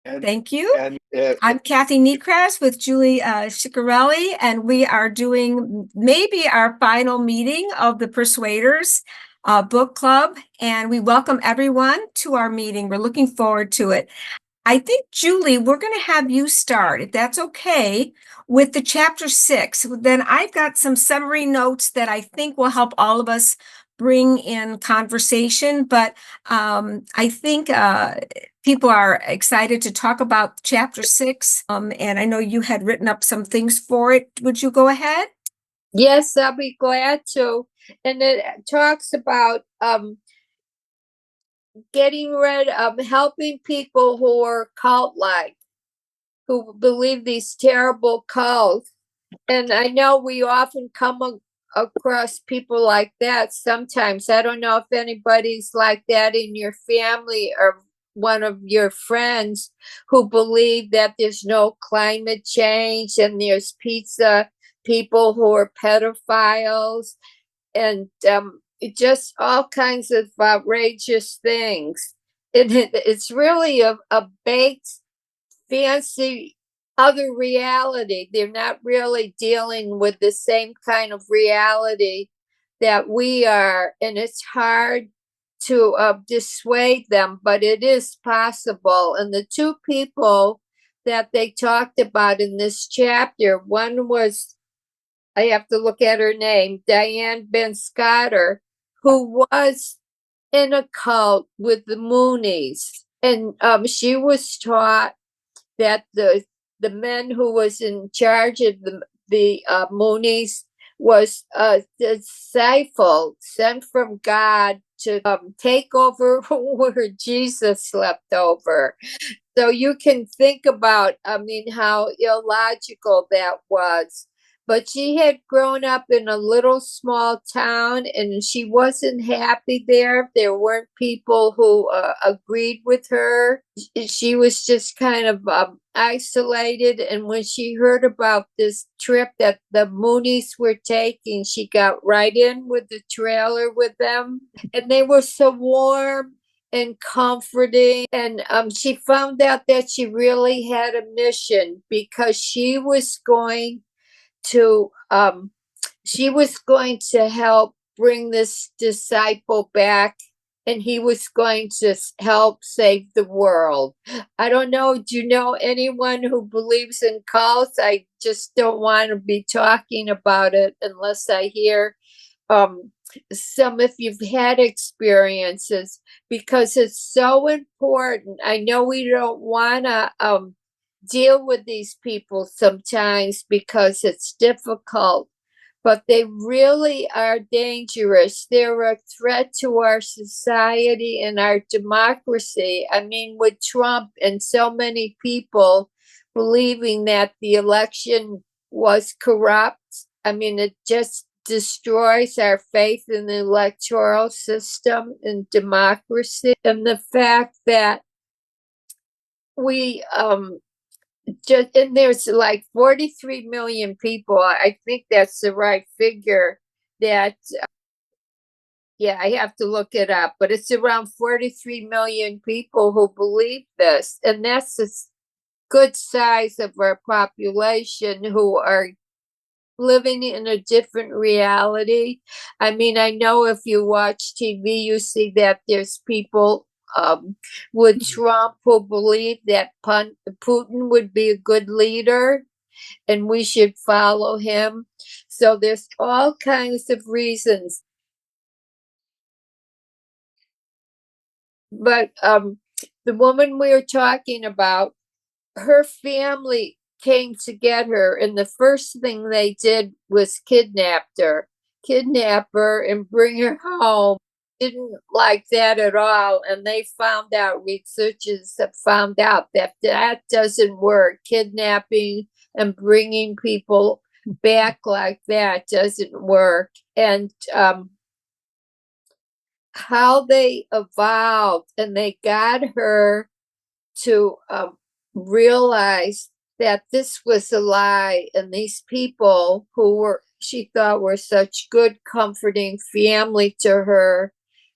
Thank you. I'm Kathy Neatcraft with Julie Ciccarelli, and we are doing maybe our final meeting of the Persuaders book club, and we welcome everyone to our meeting. We're looking forward to it. I think, Julie, we're going to have you start, if that's okay, with the chapter 6. Then I've got some summary notes that I think will help all of us bring in conversation, but I think people are excited to talk about chapter 6, and I know you had written up some things for it. Would you go ahead? Yes, I'll be glad to. And it talks about getting rid of helping people who are cult-like, who believe these terrible cults. And I know we often come across people like that sometimes. I don't know if anybody's like that in your family or one of your friends who believe that there's no climate change and there's pizza people who are pedophiles and just all kinds of outrageous things. It's really a baked, fancy other reality. They're not really dealing with the same kind of reality that we are, and it's hard to dissuade them, but it is possible. And the two people that they talked about in this chapter, one was, I have to look at her name, Diane Ben Scotter, who was in a cult with the Moonies. And she was taught that the man who was in charge of the Moonies was a disciple sent from God to take over where Jesus slept over. So you can think about, how illogical that was. But she had grown up in a little small town and she wasn't happy there. There weren't people who agreed with her. She was just kind of isolated. And when she heard about this trip that the Moonies were taking, she got right in with the trailer with them. And they were so warm and comforting. And she found out that she really had a mission because she was going to help bring this disciple back, and he was going to help save the world. I don't know, do you know anyone who believes in cults? I just don't want to be talking about it unless I hear some, if you've had experiences, because it's so important. I know we don't want to deal with these people sometimes because it's difficult, but they really are dangerous. They're a threat to our society and our democracy. I mean, with Trump and so many people believing that the election was corrupt, I mean, it just destroys our faith in the electoral system and democracy. And the fact that we and there's like 43 million people. I think that's the right figure. That yeah, I have to look it up, but it's around 43 million people who believe this, and that's a good size of our population who are living in a different reality. I mean, I know if you watch TV, you see that there's people with Trump who believe that Putin would be a good leader and we should follow him. So there's all kinds of reasons. But the woman we were talking about, her family came to get her, and the first thing they did was kidnap her and bring her home. Didn't like that at all, and they found out, researchers have found out that that doesn't work. Kidnapping and bringing people back like that doesn't work. And how they evolved, and they got her to realize that this was a lie, and these people who were she thought were such good, comforting family to her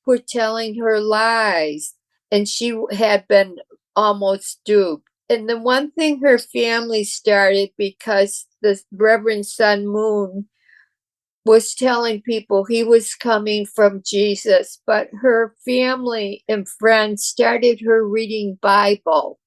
were telling her lies, and she had been almost duped. And the one thing her family started, because the Reverend Sun Moon was telling people he was coming from Jesus, but her family and friends started her reading Bible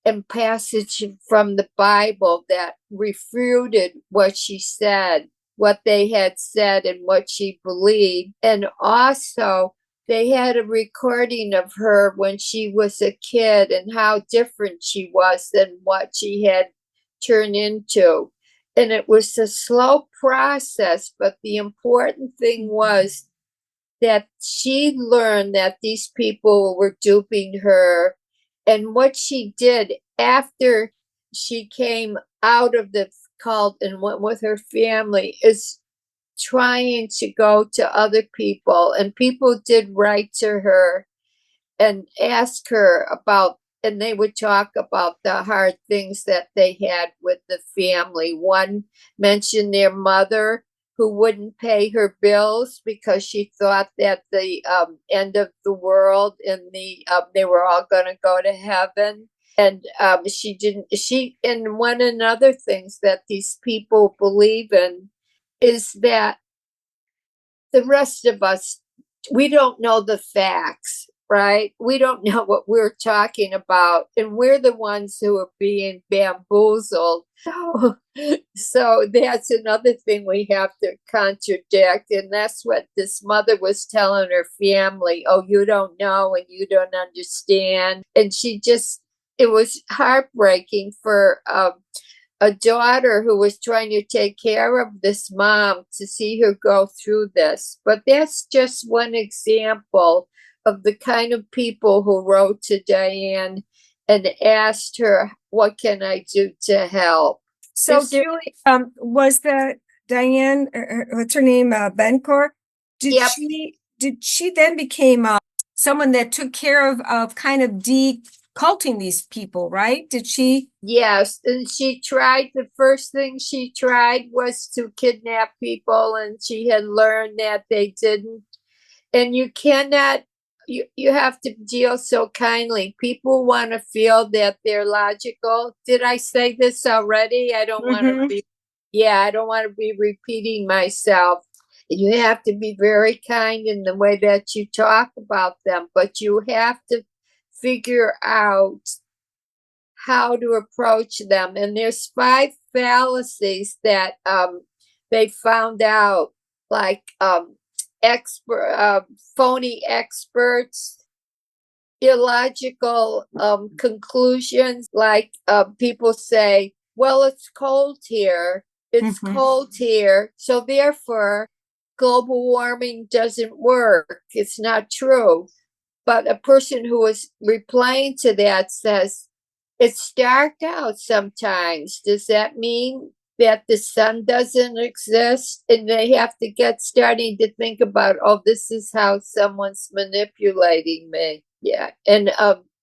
and passage from the Bible that refuted what she said, what they had said, and what she believed. And also, they had a recording of her when she was a kid and how different she was than what she had turned into. And it was a slow process, but the important thing was that she learned that these people were duping her. And what she did after she came out of the cult and went with her family is trying to go to other people. And people did write to her and ask her about, and they would talk about the hard things that they had with the family. One mentioned their mother who wouldn't pay her bills because she thought that the end of the world and they were all going to go to heaven. And she didn't, and one another things that these people believe in is that the rest of us, we don't know the facts, right? We don't know what we're talking about, and we're the ones who are being bamboozled. So that's another thing we have to contradict, and that's what this mother was telling her family. Oh, you don't know and you don't understand. And she just, it was heartbreaking for a daughter who was trying to take care of this mom to see her go through this. But that's just one example of the kind of people who wrote to Diane and asked her, what can I do to help? So Julie, was the Diane, what's her name, Bencor? Yep. Did she then became someone that took care of kind of culting these people, right? Did she? Yes, and she tried, the first thing she tried was to kidnap people, and she had learned that they didn't. And you cannot, you have to deal so kindly. People want to feel that they're logical. Did I say this already? I don't want to be, I don't want to be repeating myself. You have to be very kind in the way that you talk about them, but you have to figure out how to approach them. And there's 5 fallacies that they found out, like phony experts, illogical conclusions, like people say, well, it's cold here. It's cold here. So therefore, global warming doesn't work. It's not true. But a person who was replying to that says, it's dark out sometimes. Does that mean that the sun doesn't exist? And they have to get starting to think about, oh, this is how someone's manipulating me. Yeah. And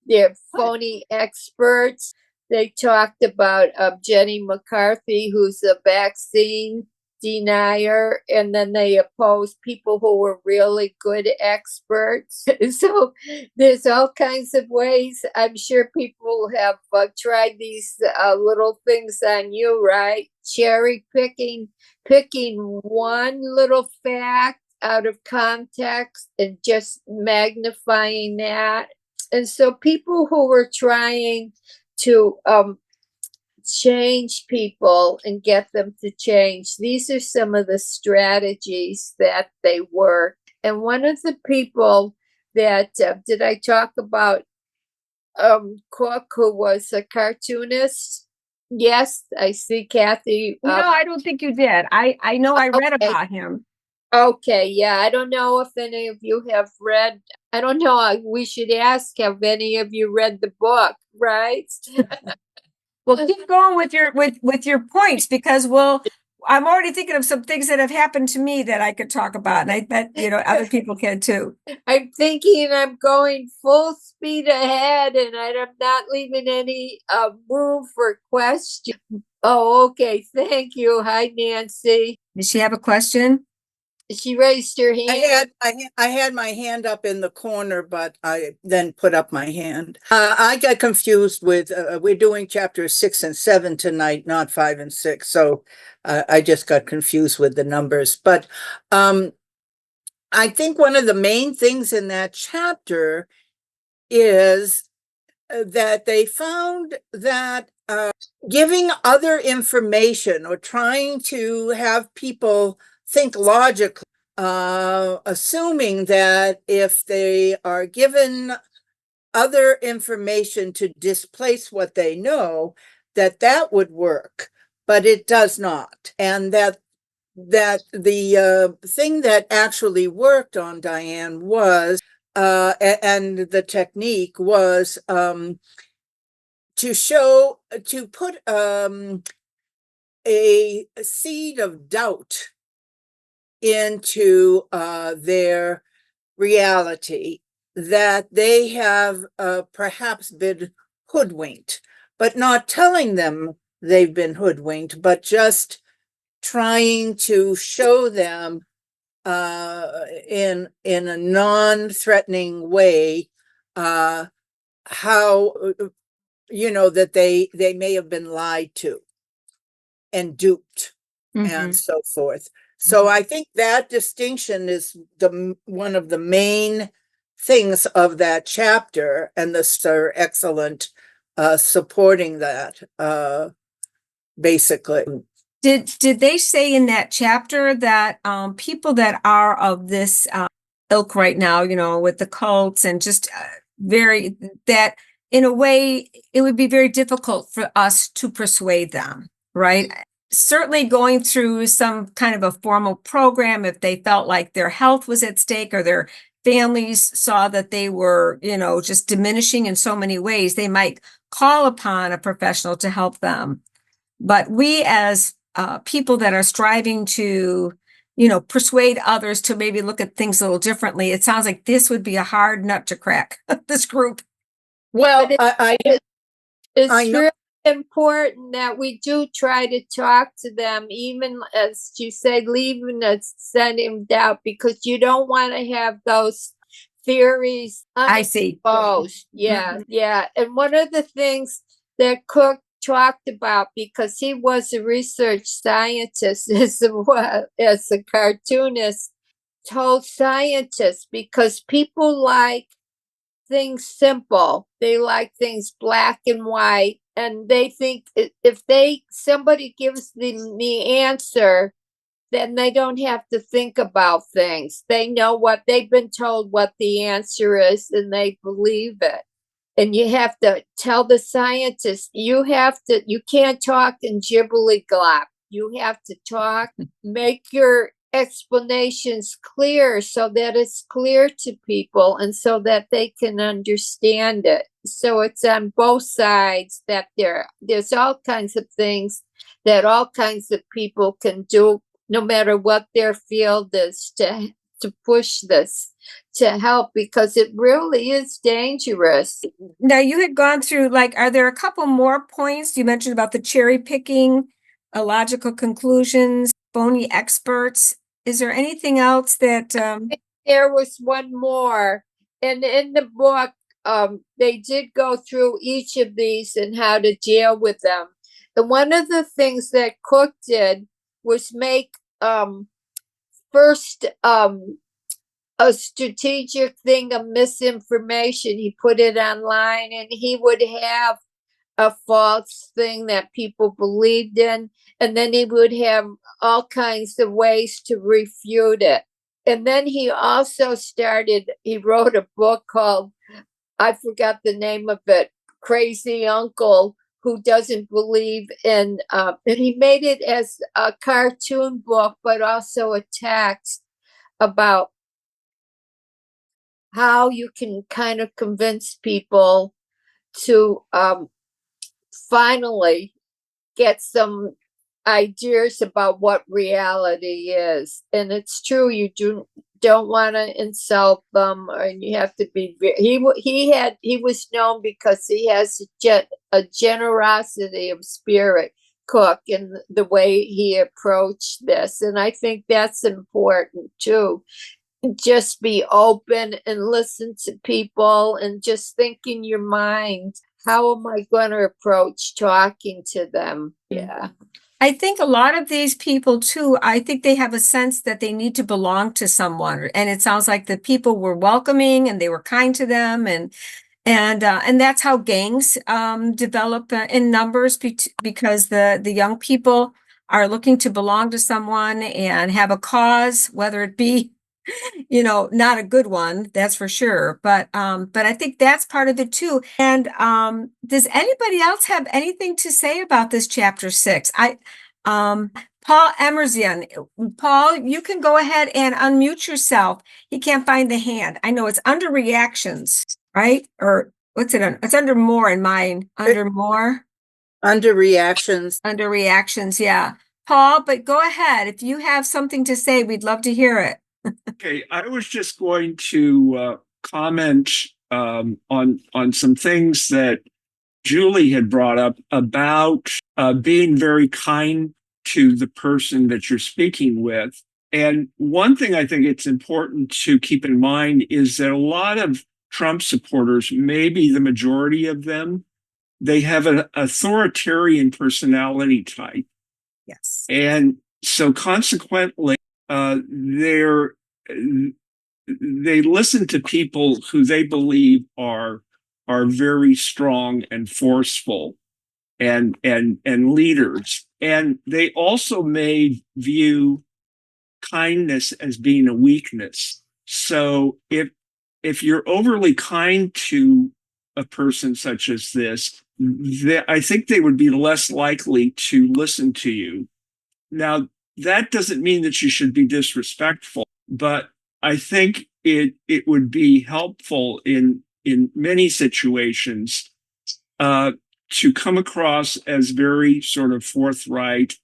they're phony experts. They talked about Jenny McCarthy, who's a vaccine denier, and then they oppose people who were really good experts. So there's all kinds of ways. I'm sure people have tried these little things on you, right? Cherry picking one little fact out of context and just magnifying that. And so people who were trying to change people and get them to change, these are some of the strategies that they work. And one of the people that did I talk about Cook, who was a cartoonist? Yes, I see Kathy. No, I don't think you did. I know I read about him. Okay, yeah, I don't know if any of you have read. I don't know. We should ask, have any of you read the book, right? Well, keep going with your points, because I'm already thinking of some things that have happened to me that I could talk about, and I bet other people can too. I'm thinking I'm going full speed ahead, and I'm not leaving any room for questions. Oh, okay. Thank you. Hi, Nancy. Does she have a question? She raised her hand. I had my hand up in the corner, but I then put up my hand. I got confused with, we're doing chapters 6 and 7 tonight, not 5 and 6. So I just got confused with the numbers. But I think one of the main things in that chapter is that they found that giving other information or trying to have people think logically, assuming that if they are given other information to displace what they know, that would work, but it does not. And that the thing that actually worked on Diane was, and the technique was to put a seed of doubt into their reality, that they have perhaps been hoodwinked, but not telling them they've been hoodwinked, but just trying to show them in a non-threatening way how that they may have been lied to and duped and so forth. So I think that distinction is one of the main things of that chapter, and the are excellent supporting that basically. Did they say in that chapter that people that are of this ilk right now, with the cults and just that in a way it would be very difficult for us to persuade them, right? Certainly going through some kind of a formal program, if they felt like their health was at stake or their families saw that they were, just diminishing in so many ways, they might call upon a professional to help them. But we as people that are striving to, persuade others to maybe look at things a little differently, it sounds like this would be a hard nut to crack, this group. Well, it's really important that we do try to talk to them, even as you say, leaving a sense of doubt, because you don't want to have those theories unexposed. Yeah. And one of the things that Cook talked about, because he was a research scientist as a cartoonist, told scientists, because people like things simple, they like things black and white, and they think if somebody gives them the answer, then they don't have to think about things. They know what they've been told, what the answer is, and they believe it. And you have to tell the scientists, you can't talk in jibbly-glop. You have to talk, make your explanations clear so that it's clear to people and so that they can understand it. So it's on both sides, that there's all kinds of things that all kinds of people can do, no matter what their field is, to push this, to help, because it really is dangerous. Now, you had gone through, are there a couple more points? You mentioned about the cherry picking, illogical conclusions, phony experts. Is there anything else that There was one more, and in the book they did go through each of these and how to deal with them. And one of the things that Cook did was make first a strategic thing of misinformation. He put it online, and he would have a false thing that people believed in, and then he would have all kinds of ways to refute it. And then he also he wrote a book called, I forgot the name of it, Crazy Uncle Who Doesn't Believe in, and he made it as a cartoon book, but also a text about how you can kind of convince people to finally get some ideas about what reality is. And it's true, you don't want to insult them, and you have to be. He was known because he has a generosity of spirit. Cook and the way he approached this. And I think that's important too. Just be open and listen to people and just think in your mind, how am I going to approach talking to them? Yeah. I think a lot of these people too, I think they have a sense that they need to belong to someone. And it sounds like the people were welcoming and they were kind to them, and that's how gangs develop in numbers, because the young people are looking to belong to someone and have a cause, whether it be, not a good one, that's for sure. But I think that's part of it too. And does anybody else have anything to say about this chapter 6? Paul Emerson. Paul, you can go ahead and unmute yourself. He can't find the hand. I know it's under reactions, right? Or what's it on? It's under more in mine. Under more? Under reactions. Under reactions, yeah. Paul, but go ahead. If you have something to say, we'd love to hear it. Okay, I was just going to comment on some things that Julie had brought up about being very kind to the person that you're speaking with. And one thing I think it's important to keep in mind is that a lot of Trump supporters, maybe the majority of them, they have an authoritarian personality type. Yes. And so consequently, they listen to people who they believe are very strong and forceful and leaders. And they also may view kindness as being a weakness. So if you're overly kind to a person such as this, I think they would be less likely to listen to you. Now, that doesn't mean that you should be disrespectful, but I think it would be helpful in many situations to come across as very sort of forthright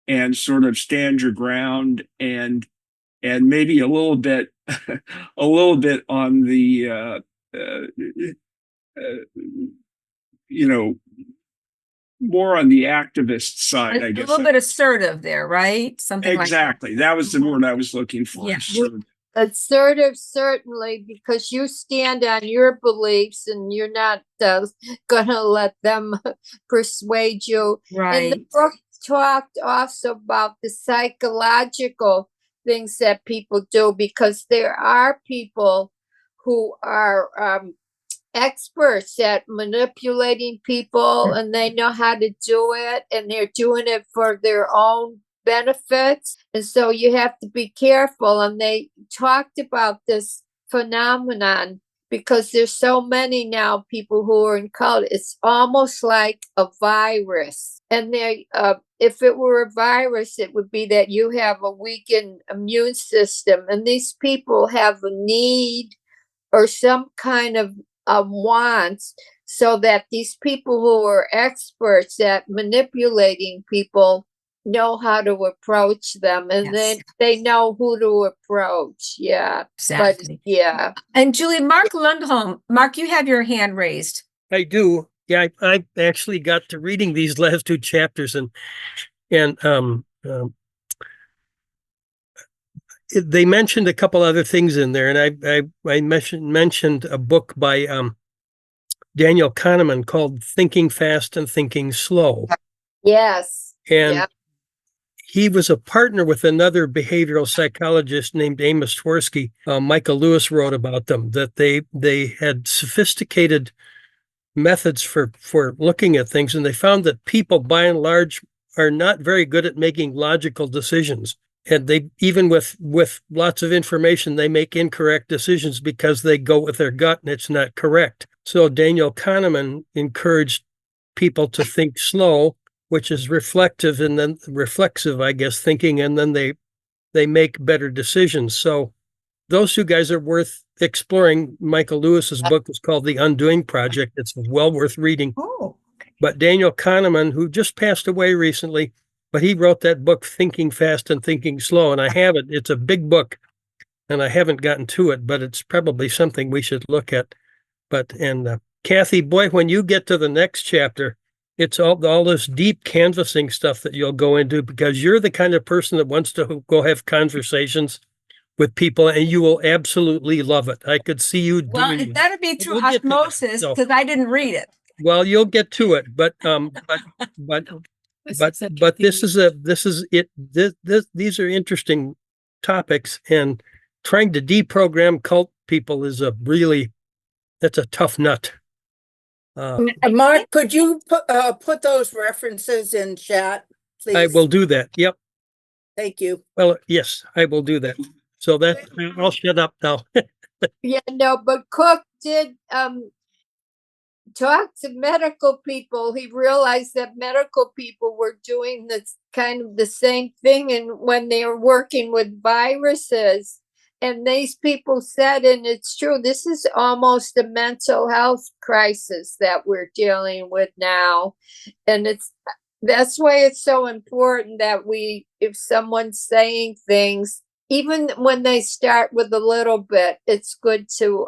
and sort of stand your ground, and maybe a little bit on the more on the activist side, I guess. A little bit assertive there, right? Something exactly. Like that was the word I was looking for. Yeah. Assertive, certainly, because you stand on your beliefs and you're not going to let them persuade you. Right. And the book talked also about the psychological things that people do, because there are people who are experts at manipulating people, and they know how to do it, and they're doing it for their own benefits. And so you have to be careful. And they talked about this phenomenon because there's so many now people who are in cult. It's almost like a virus. And they if it were a virus, it would be that you have a weakened immune system, and these people have a need or some kind of wants, so that these people who are experts at manipulating people know how to approach them, and Yes. they know who to approach. Yeah. Exactly. But yeah. And Julie, Mark Lundholm, Mark, you have your hand raised. I do. Yeah, I actually got to reading these last two chapters, and they mentioned a couple other things in there, and I mentioned a book by Daniel Kahneman called "Thinking Fast and Thinking Slow." Yes. And yep. He was a partner with another behavioral psychologist named Amos Tversky. Michael Lewis wrote about them, that they had sophisticated methods for looking at things, and they found that people by and large are not very good at making logical decisions. And they, even with lots of information, they make incorrect decisions because they go with their gut and it's not correct. So Daniel Kahneman encouraged people to think slow, which is reflective, and then reflexive, I guess, thinking, and then they make better decisions. So those two guys are worth exploring. Michael Lewis's book is called The Undoing Project. It's well worth reading. Oh, okay. But Daniel Kahneman, who just passed away recently, but he wrote that book, Thinking Fast and Thinking Slow, and I have it. It's a big book, and I haven't gotten to it, but it's probably something we should look at. But, and Kathy, boy, when you get to the next chapter, It's all this deep canvassing stuff that you'll go into because you're the kind of person that wants to go have conversations with people, and you will absolutely love it. I could see you Well, doing it it. better be through We'll get to that. osmosis So, because I didn't read it. well, you'll get to it, but this is it. These are interesting topics, and trying to deprogram cult people is that's a tough nut. Mark, could you put those references in chat, please? I will do that. Yep. Thank you. Well, yes, I will do that. So I'll shut up now. Yeah, no, but Cook did talk to medical people. He realized that medical people were doing this kind of the same thing, and when they were working with viruses, and these people said, and it's true, this is almost a mental health crisis that we're dealing with now. And that's why it's so important that if someone's saying things, even when they start with a little bit, it's good to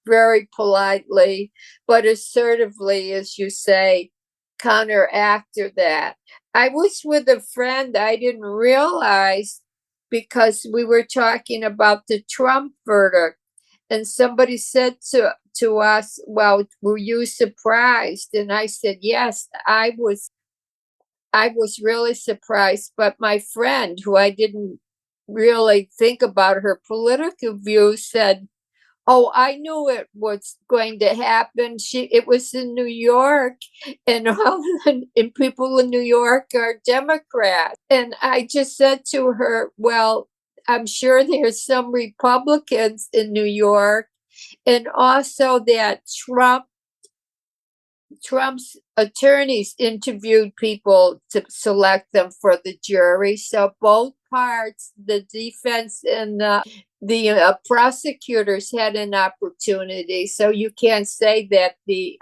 very politely but assertively, as you say, counteract that. I was with a friend, I didn't realize, because we were talking about the Trump verdict, and somebody said to us, well, were you surprised? And I said, yes, I was really surprised. But my friend, who I didn't really think about her political views, said, oh, I knew it was going to happen. It was in New York, and and people in New York are Democrats. And I just said to her, well, I'm sure there's some Republicans in New York, and also that Trump's attorneys interviewed people to select them for the jury. So both parts, the defense and the prosecutors, had an opportunity. So you can't say that the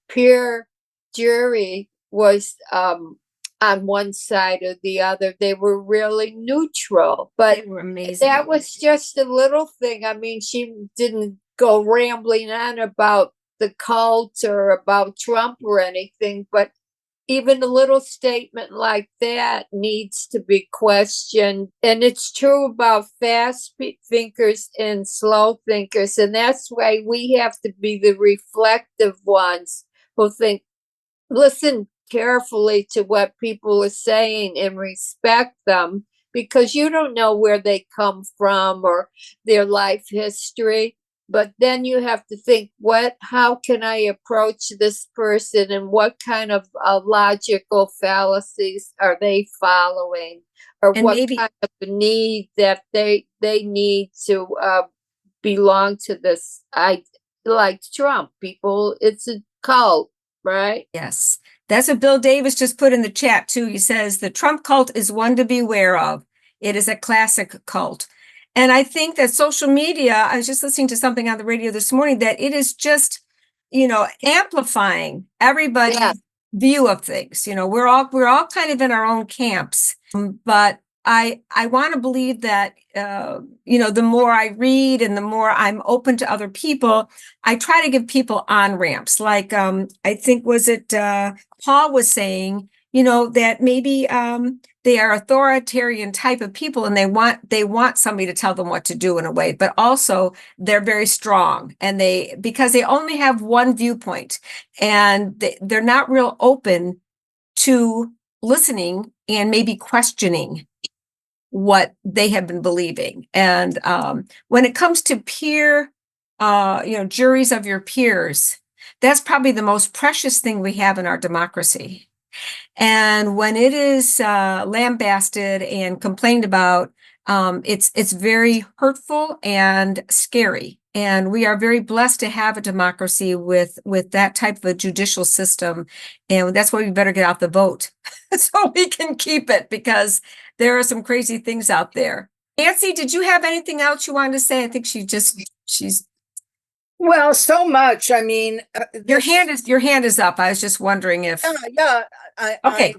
peer jury was on one side or the other. They were really neutral. But they were amazing. That was just a little thing. I mean, she didn't go rambling on about the cult or about Trump or anything, but even a little statement like that needs to be questioned. And it's true about fast thinkers and slow thinkers. And that's why we have to be the reflective ones who listen carefully to what people are saying and respect them, because you don't know where they come from or their life history. But then you have to think, how can I approach this person, and what kind of logical fallacies are they following, or And what kind of need that they need to belong to this? Like Trump people, it's a cult, right? Yes, that's what Bill Davis just put in the chat too. He says the Trump cult is one to beware of. It is a classic cult. And I think that social media, I was just listening to something on the radio this morning, that it is just, amplifying everybody's view of things. We're all kind of in our own camps. But I want to believe that, the more I read and the more I'm open to other people, I try to give people on ramps. Like, I think, was it Paul was saying, that maybe they are authoritarian type of people, and they want somebody to tell them what to do in a way, but also they're very strong, and because they only have one viewpoint, and they're not real open to listening and maybe questioning what they have been believing. And when it comes to peer, juries of your peers, that's probably the most precious thing we have in our democracy. And when it is lambasted and complained about, it's very hurtful and scary. And we are very blessed to have a democracy with that type of a judicial system. And that's why we better get out the vote so we can keep it, because there are some crazy things out there. Nancy, did you have anything else you wanted to say? I think she's. Well, so much. I mean, your hand is up. I was just wondering if. Yeah. Okay.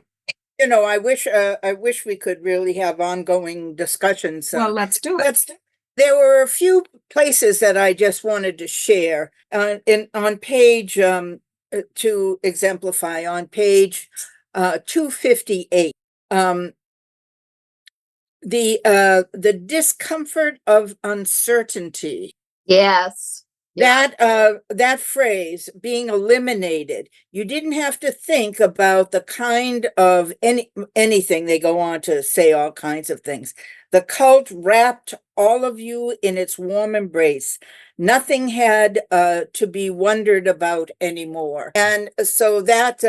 I wish we could really have ongoing discussions. Well, let's do it. There were a few places that I just wanted to share. On page to exemplify on page 258. The discomfort of uncertainty. Yes. That phrase being eliminated, you didn't have to think about the kind of anything. They go on to say all kinds of things. The cult wrapped all of you in its warm embrace. Nothing had to be wondered about anymore. And so that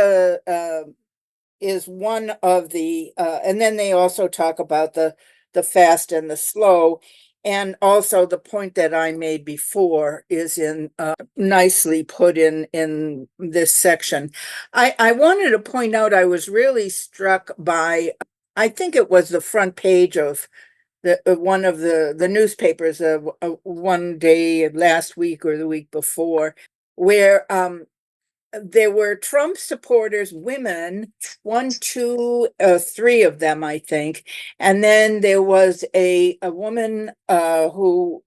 is one of the and then they also talk about the fast and the slow. And also the point that I made before is in nicely put in this section. I wanted to point out, I was really struck by, I think it was the front page of one of the newspapers one day last week or the week before, where there were Trump supporters, women, 1, 2, 3 of them, I think. And then there was a woman who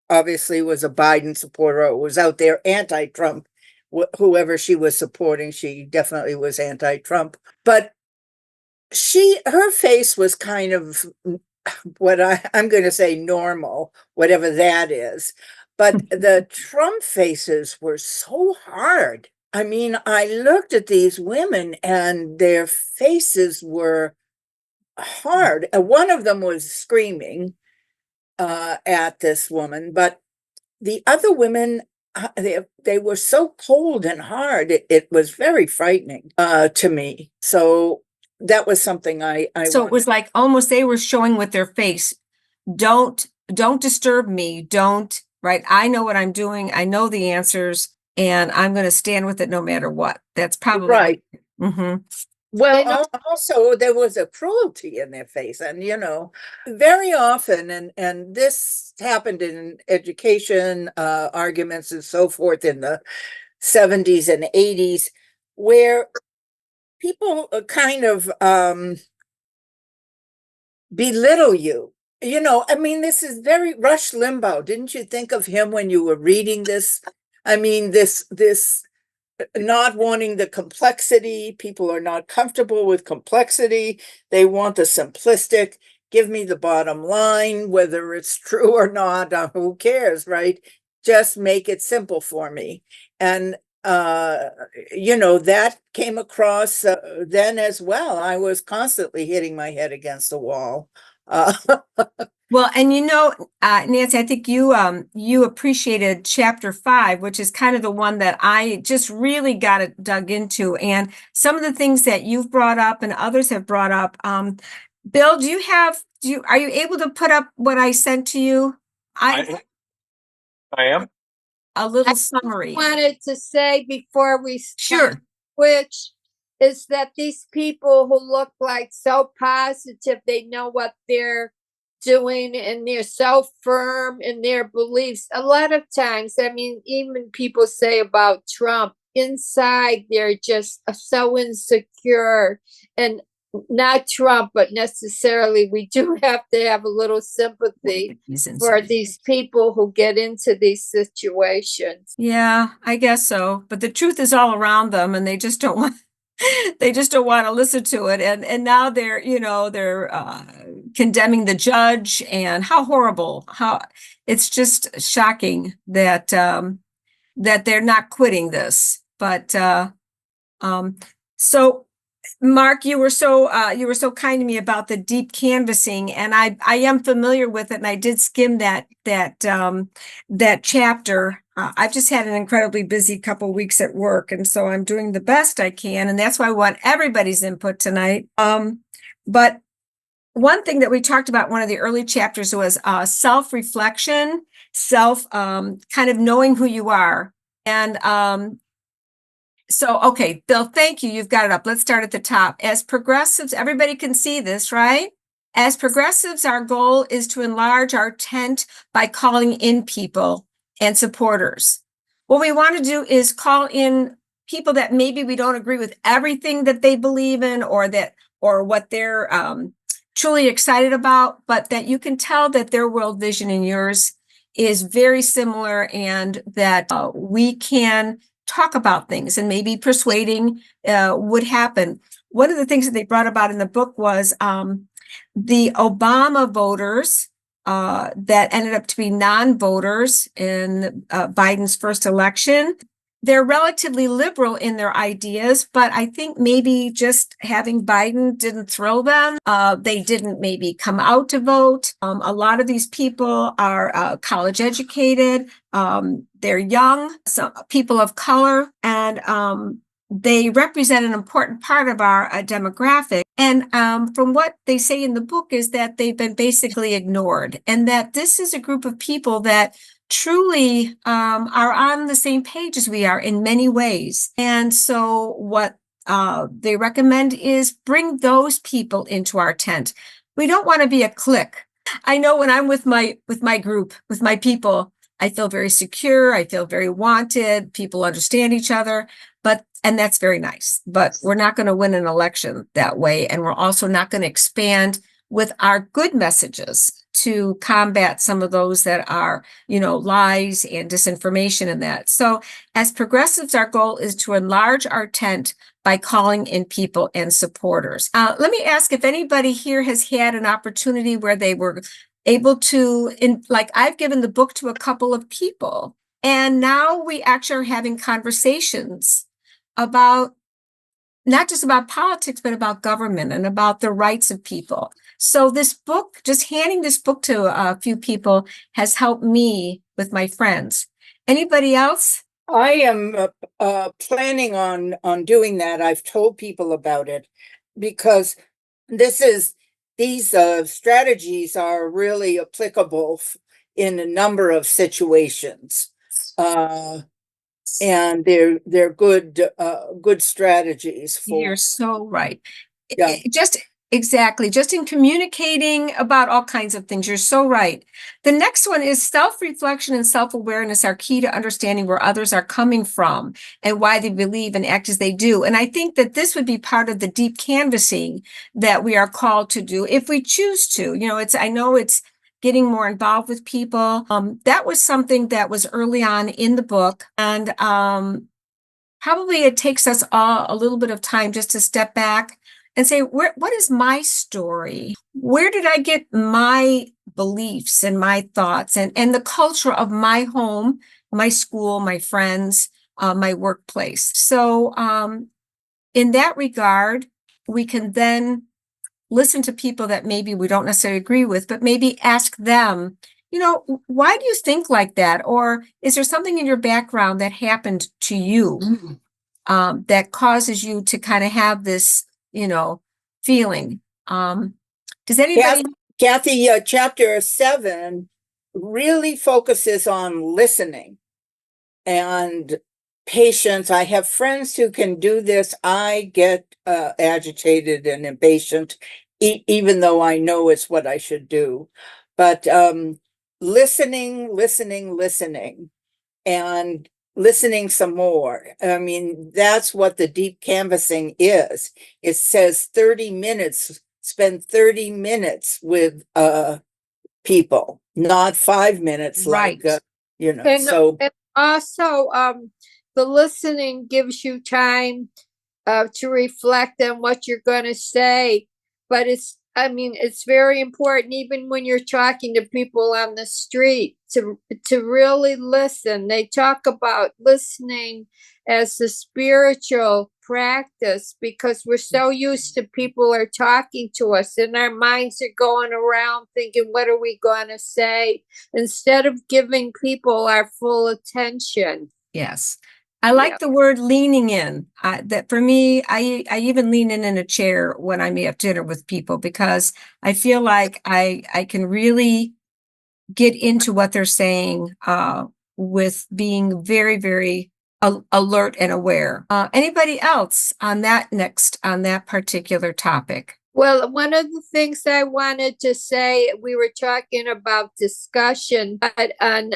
obviously was a Biden supporter, or was out there anti-Trump. Whoever she was supporting, she definitely was anti-Trump. But her face was kind of what I'm going to say normal, whatever that is. But the Trump faces were so hard. I mean, I looked at these women and their faces were hard. One of them was screaming at this woman, but the other women, they were so cold and hard. It was very frightening to me. So that was something I So it was like almost they were showing with their face, don't disturb me. Don't, right? I know what I'm doing. I know the answers. And I'm going to stand with it no matter what. That's probably right. Mm-hmm. Well, also there was a cruelty in their face, and very often, and this happened in education arguments and so forth in the 70s and 80s, where people kind of belittle you. I mean, this is very Rush Limbaugh. Didn't you think of him when you were reading this? I mean, this not wanting the complexity. People are not comfortable with complexity. They want the simplistic. Give me the bottom line, whether it's true or not. Who cares, right? Just make it simple for me. And that came across then as well. I was constantly hitting my head against the wall. Well, and Nancy, I think you appreciated chapter 5, which is kind of the one that I just really got it dug into, and some of the things that you've brought up and others have brought up. Bill, are you able to put up what I sent to you? I am. A little summary. I wanted to say before we start, sure, which is that these people who look like so positive, they know what they're doing and they're so firm in their beliefs. A lot of times, I mean, even people say about Trump, inside they're just so insecure, and not Trump, but necessarily we do have to have a little sympathy for these people who get into these situations. Yeah, I guess so. But the truth is all around them, and they just don't want to listen to it. And now they're condemning the judge, and how horrible, how it's just shocking that that they're not quitting this. But so Mark, you were so kind to me about the deep canvassing, and I am familiar with it, and I did skim that chapter. I've just had an incredibly busy couple of weeks at work, and so I'm doing the best I can, and that's why I want everybody's input tonight. But one thing that we talked about, one of the early chapters, was self-reflection, kind of knowing who you are, and so, okay, Bill, thank you. You've got it up. Let's start at the top. As progressives, everybody can see this, right? As progressives, our goal is to enlarge our tent by calling in people and supporters. What we want to do is call in people that maybe we don't agree with everything that they believe in, or what they're truly excited about, but that you can tell that their world vision and yours is very similar, and that we can talk about things, and maybe persuading would happen. One of the things that they brought about in the book was the Obama voters that ended up to be non-voters in Biden's first election. They're relatively liberal in their ideas, but I think maybe just having Biden didn't thrill them. They didn't maybe come out to vote. A lot of these people are college educated. They're young, some people of color, and they represent an important part of our demographic. And from what they say in the book is that they've been basically ignored, and that this is a group of people that truly are on the same page as we are in many ways. And so what they recommend is bring those people into our tent. We don't want to be a clique. I know when I'm with my group, with my people, I feel very secure. I feel very wanted. People understand each other, and that's very nice. But we're not going to win an election that way. And we're also not going to expand with our good messages to combat some of those that are, lies and disinformation and that. So as progressives, our goal is to enlarge our tent by calling in people and supporters. Let me ask if anybody here has had an opportunity where they were able to, I've given the book to a couple of people, and now we actually are having conversations about not just about politics, but about government and about the rights of people. So this book, just handing this book to a few people, has helped me with my friends. Anybody else? I am planning on doing that. I've told people about it because these strategies are really applicable in a number of situations. And they're good strategies for. You're so right. Yeah. Just in communicating about all kinds of things. You're so right. The next one is self-reflection and self-awareness are key to understanding where others are coming from and why they believe and act as they do. And I think that this would be part of the deep canvassing that we are called to do if we choose to. I know it's getting more involved with people. That was something that was early on in the book. And probably it takes us all a little bit of time just to step back and say, what is my story? Where did I get my beliefs and my thoughts and the culture of my home, my school, my friends, my workplace? So in that regard, we can then listen to people that maybe we don't necessarily agree with, but maybe ask them, why do you think like that? Or is there something in your background that happened to you that causes you to kind of have this, feeling? Does anybody? Kathy, chapter 7 really focuses on listening and patience. I have friends who can do this. I get agitated and impatient, even though I know it's what I should do. But listening, and listening some more. I mean, that's what the deep canvassing is. It says 30 minutes, spend 30 minutes with people, not 5 minutes. Right. And also, the listening gives you time to reflect on what you're going to say. But it's very important, even when you're talking to people on the street, to really listen. They talk about listening as a spiritual practice because we're so used to people are talking to us and our minds are going around thinking, what are we going to say? Instead of giving people our full attention. Yes. I like the word leaning in. That for me, I even lean in a chair when I'm at dinner with people because I feel like I can really get into what they're saying with being very, very alert and aware. Anybody else on that particular topic? Well, one of the things I wanted to say, we were talking about discussion, but on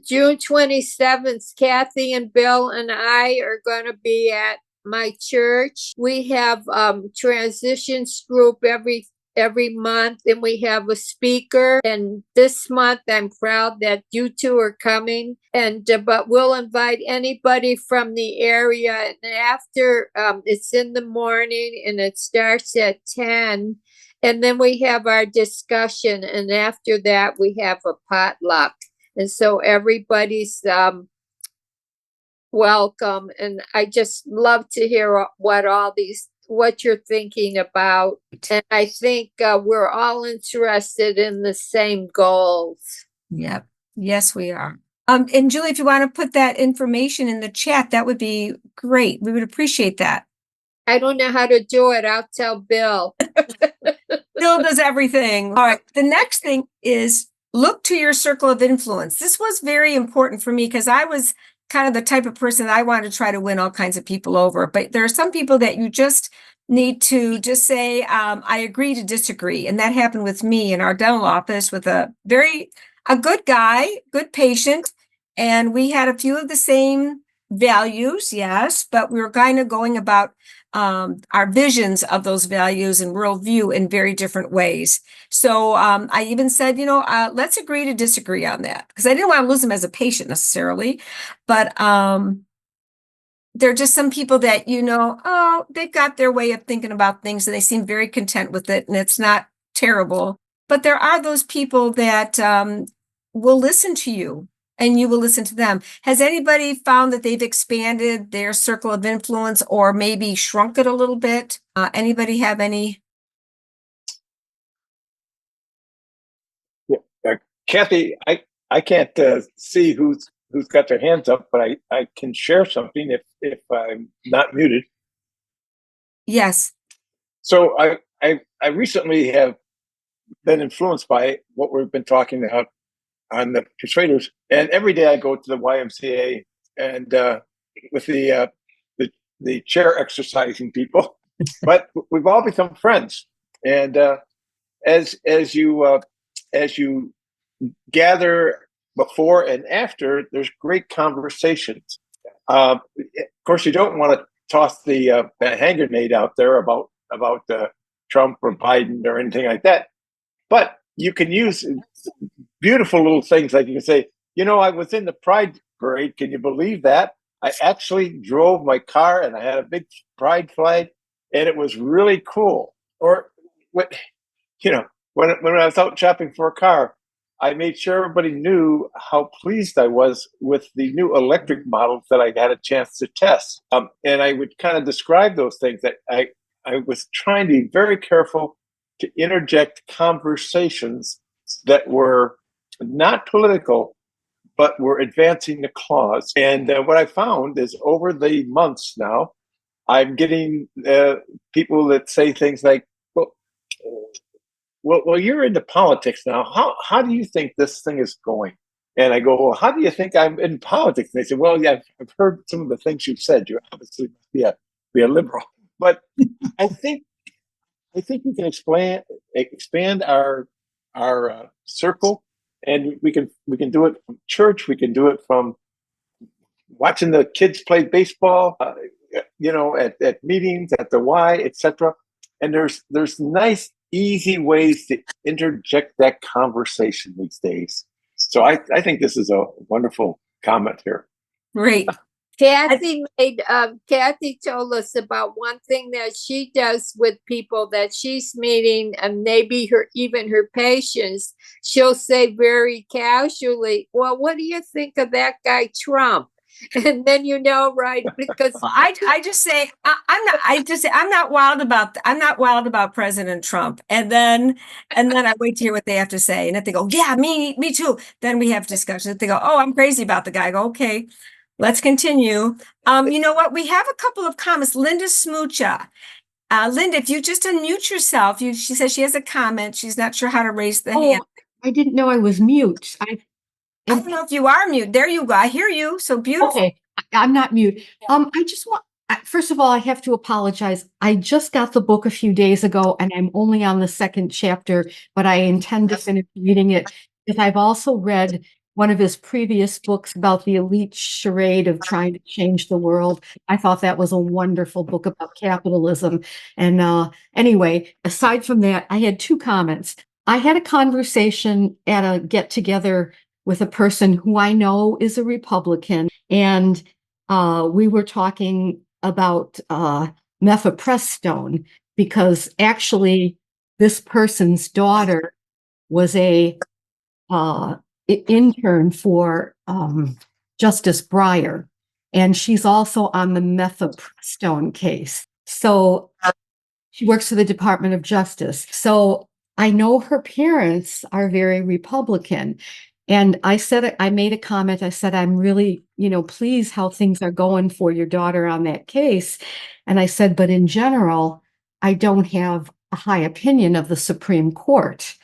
June 27th, Kathy and Bill and I are going to be at my church. We have transitions group every month, and we have a speaker. And this month, I'm proud that you two are coming. And but we'll invite anybody from the area. And after it's in the morning, and it starts at 10. And then we have our discussion, and after that, we have a potluck. And so everybody's welcome. And I just love to hear what you're thinking about. And I think we're all interested in the same goals. Yep. Yes, we are. And Julie, if you want to put that information in the chat, that would be great. We would appreciate that. I don't know how to do it. I'll tell Bill. Bill does everything. All right. The next thing is look to your circle of influence. This was very important for me because I was kind of the type of person that I wanted to try to win all kinds of people over. But there are some people that you just need to just say, I agree to disagree. And that happened with me in our dental office with a good guy, good patient. And we had a few of the same values, yes, but we were kind of going about our visions of those values and worldview in very different ways. So I even said, let's agree to disagree on that because I didn't want to lose them as a patient necessarily. But there are just some people that, they've got their way of thinking about things and they seem very content with it. And it's not terrible. But there are those people that will listen to you and you will listen to them. Has anybody found that they've expanded their circle of influence or maybe shrunk it a little bit? Anybody have any? Yeah, Kathy, I can't see who's got their hands up, but I can share something if I'm not muted. Yes. So I recently have been influenced by what we've been talking about on the Persuaders, and every day I go to the YMCA and with the chair exercising people, but we've all become friends. And as you gather before and after, there's great conversations. Of course, you don't want to toss the hand grenade out there about Trump or Biden or anything like that, but you can use beautiful little things like you can say, I was in the Pride Parade. Can you believe that? I actually drove my car and I had a big Pride flag, and it was really cool. Or when I was out shopping for a car, I made sure everybody knew how pleased I was with the new electric models that I had a chance to test. And I would kind of describe those things that I was trying to be very careful to interject conversations that were not political, but were advancing the cause. And what I found is over the months now, I'm getting people that say things like, well, you're into politics now. How do you think this thing is going? And I go, well, how do you think I'm in politics? And they say, well, yeah, I've heard some of the things you've said. You obviously must be a liberal. But I think we can expand our circle, and we can do it from church. We can do it from watching the kids play baseball, at meetings, at the Y, etc. And there's nice, easy ways to interject that conversation these days. So I think this is a wonderful comment here. Great. Kathy told us about one thing that she does with people that she's meeting, and maybe her patients. She'll say very casually, well, what do you think of that guy Trump? And then right, because I just say I'm not wild about President Trump, and then I wait to hear what they have to say, and if they go, yeah, me too, then we have discussions. If they go, oh, I'm crazy about the guy, I go, okay, let's continue. You know what? We have a couple of comments. Linda Smoocha. Linda, if you just unmute yourself, she says she has a comment. She's not sure how to raise the hand. I didn't know I was mute. I don't know if you are mute. There you go. I hear you. So beautiful. Okay, I'm not mute. I just want, first of all, I have to apologize. I just got the book a few days ago, and I'm only on the second chapter, but I intend to finish reading it because I've also read one of his previous books about the elite charade of trying to change the world. I thought that was a wonderful book about capitalism. And anyway, aside from that, I had two comments. I had a conversation at a get-together with a person who I know is a Republican, and we were talking about mifepristone, because actually this person's daughter was a intern for Justice Breyer, and she's also on the mifepristone case. So she works for the Department of Justice. So I know her parents are very Republican. And I made a comment. I said, I'm really, pleased how things are going for your daughter on that case. And I said, but in general, I don't have a high opinion of the Supreme Court.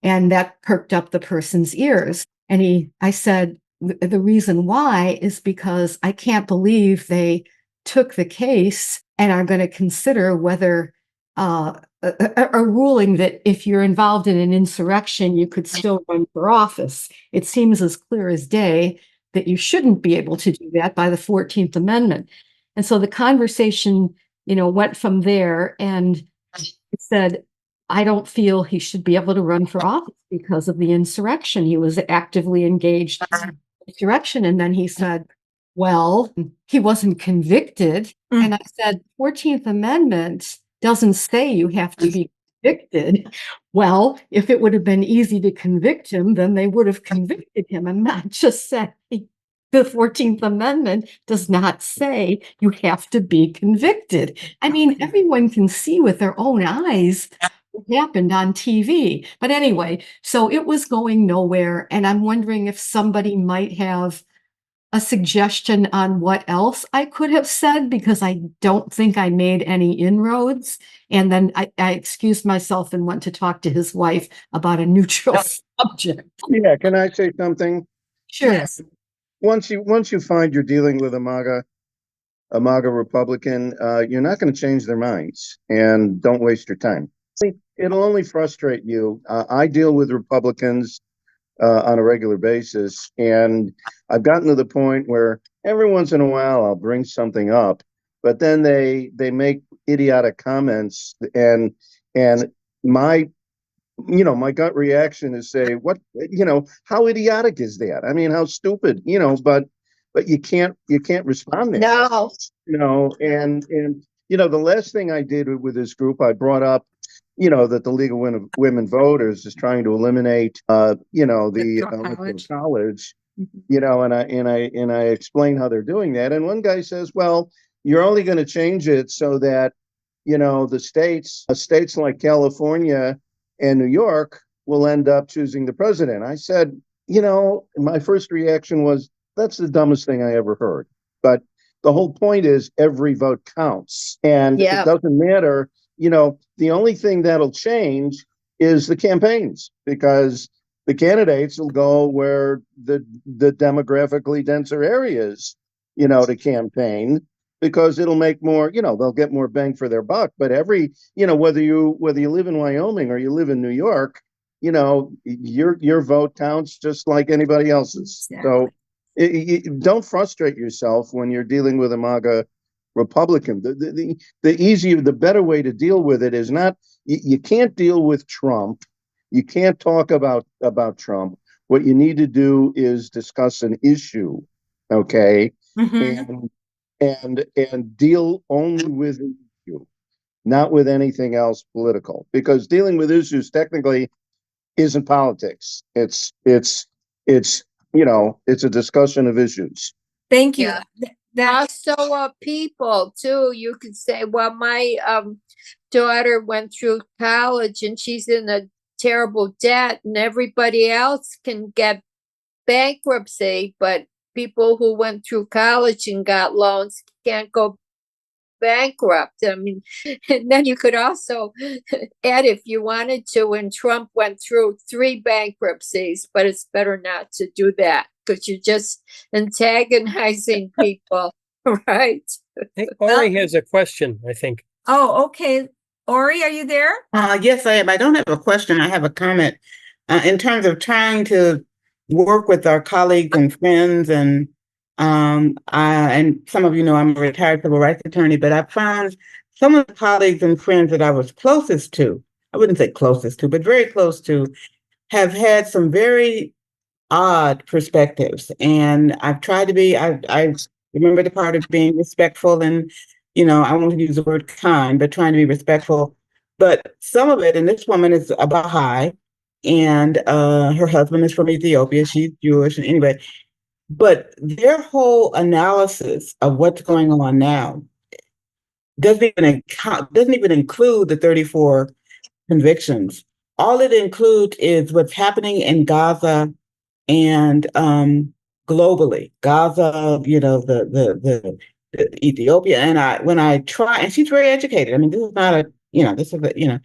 And that perked up the person's ears. And I said, the reason why is because I can't believe they took the case and are going to consider whether a ruling that if you're involved in an insurrection, you could still run for office. It seems as clear as day that you shouldn't be able to do that by the 14th Amendment. And so the conversation, went from there, and said, I don't feel he should be able to run for office because of the insurrection. He was actively engaged in insurrection. And then he said, well, he wasn't convicted. And I said, 14th Amendment doesn't say you have to be convicted. Well, if it would have been easy to convict him, then they would have convicted him. And not just say the 14th Amendment does not say you have to be convicted. I mean, everyone can see with their own eyes what happened on TV. But anyway, so it was going nowhere. And I'm wondering if somebody might have a suggestion on what else I could have said, because I don't think I made any inroads. And then I excused myself and went to talk to his wife about a neutral subject. Yeah, can I say something? Sure. Yes. Once you find you're dealing with a MAGA Republican, you're not going to change their minds, and don't waste your time. It'll only frustrate you. I deal with Republicans on a regular basis, and I've gotten to the point where every once in a while I'll bring something up, but then they make idiotic comments, and my gut reaction is say, what, how idiotic is that? I mean, how stupid, but you can't respond there. No. And the last thing I did with this group, I brought up that the League of Women Voters is trying to eliminate, the electoral college, and I explain how they're doing that. And one guy says, well, you're only going to change it so that, the states like California and New York will end up choosing the president. I said, my first reaction was, that's the dumbest thing I ever heard. But the whole point is every vote counts, and it doesn't matter. The only thing that'll change is the campaigns, because the candidates will go where the demographically denser areas, to campaign, because it'll make more, they'll get more bang for their buck. But whether you live in Wyoming or you live in New York, your vote counts just like anybody else's. Exactly. So don't frustrate yourself when you're dealing with a MAGA Republican. The better way to deal with it is not, you can't deal with Trump. You can't talk about Trump. What you need to do is discuss an issue, okay? Mm-hmm. And deal only with an issue, not with anything else political, because dealing with issues technically isn't politics. It's a discussion of issues. Thank you. Also, people too. You could say, well, my daughter went through college and she's in a terrible debt, and everybody else can get bankruptcy, but people who went through college and got loans can't go bankrupt. I mean, and then you could also add, if you wanted to, and Trump went through 3 bankruptcies, but it's better not to do that, because you're just antagonizing people, right? I think Ori has a question, I think. Oh, okay. Ori, are you there? Yes, I am. I don't have a question. I have a comment. In terms of trying to work with our colleagues and friends, and some of you know I'm a retired civil rights attorney, but I found some of the colleagues and friends that I was closest to, I wouldn't say closest to, but very close to, have had some very odd perspectives. And I've tried to be, I remember the part of being respectful and, I won't use the word kind, but trying to be respectful. But some of it, and this woman is a Baha'i, and her husband is from Ethiopia. She's Jewish. And anyway, but their whole analysis of what's going on now doesn't even include the 34 convictions. All it includes is what's happening in Gaza and globally. Gaza, the Ethiopia. And when I try, and she's very educated. I mean, this is not a, this is a,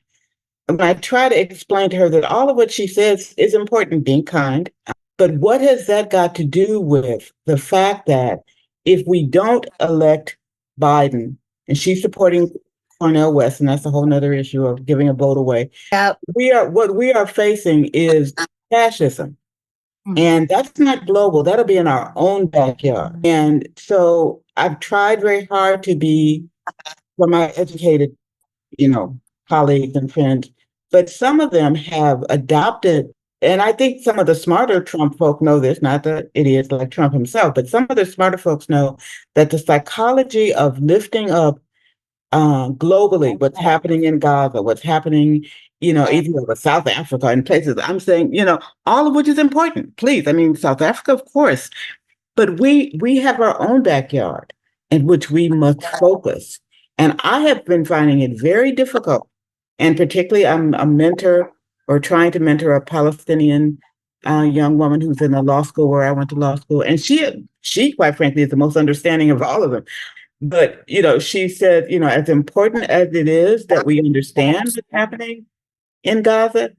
when I try to explain to her that all of what she says is important, being kind, but what has that got to do with the fact that if we don't elect Biden, and she's supporting Cornel West, and that's a whole nother issue of giving a vote away. Yep. What we are facing is fascism. And that's not global. That'll be in our own backyard. And so I've tried very hard to be, for my educated, colleagues and friends, but some of them have adopted, and I think some of the smarter Trump folk know this, not the idiots like Trump himself, but some of the smarter folks know that the psychology of lifting up globally what's happening in Gaza, what's happening, Ethiopia, South Africa, and places. I'm saying, all of which is important. Please, I mean, South Africa, of course, but we have our own backyard in which we must focus. And I have been finding it very difficult. And particularly, I'm a mentor or trying to mentor a Palestinian young woman who's in a law school where I went to law school. And she, quite frankly, is the most understanding of all of them. But, she said, as important as it is that we understand what's happening in Gaza,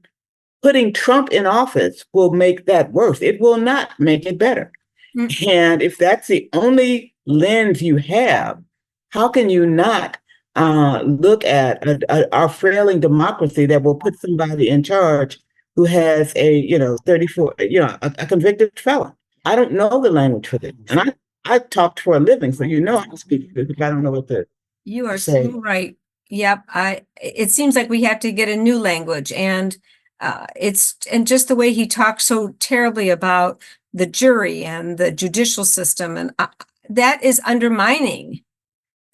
putting Trump in office will make that worse. It will not make it better. Mm-hmm. And if that's the only lens you have, how can you not look at our frailing democracy that will put somebody in charge who has a, 34, a convicted felon? I don't know the language for this. And I talked for a living, so I speak this if I don't know what to You are say. so right. Yep. It seems like we have to get a new language, and and just the way he talks so terribly about the jury and the judicial system, and that is undermining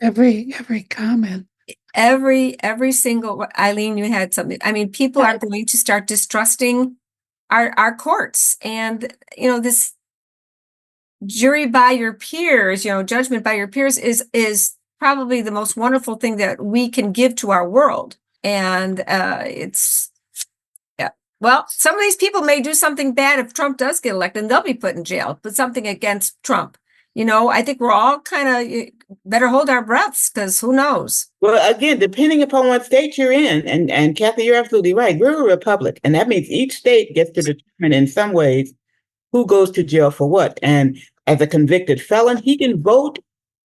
every comment. Every single, Eileen, you had something. I mean, people are going to start distrusting our courts, and this jury by your peers, judgment by your peers is probably the most wonderful thing that we can give to our world. And well, some of these people may do something bad if Trump does get elected, and they'll be put in jail, but something against Trump. I think we're all kind of better hold our breaths, because who knows? Well, again, depending upon what state you're in, and Kathy, you're absolutely right. We're a republic, and that means each state gets to determine in some ways who goes to jail for what. And as a convicted felon, he can vote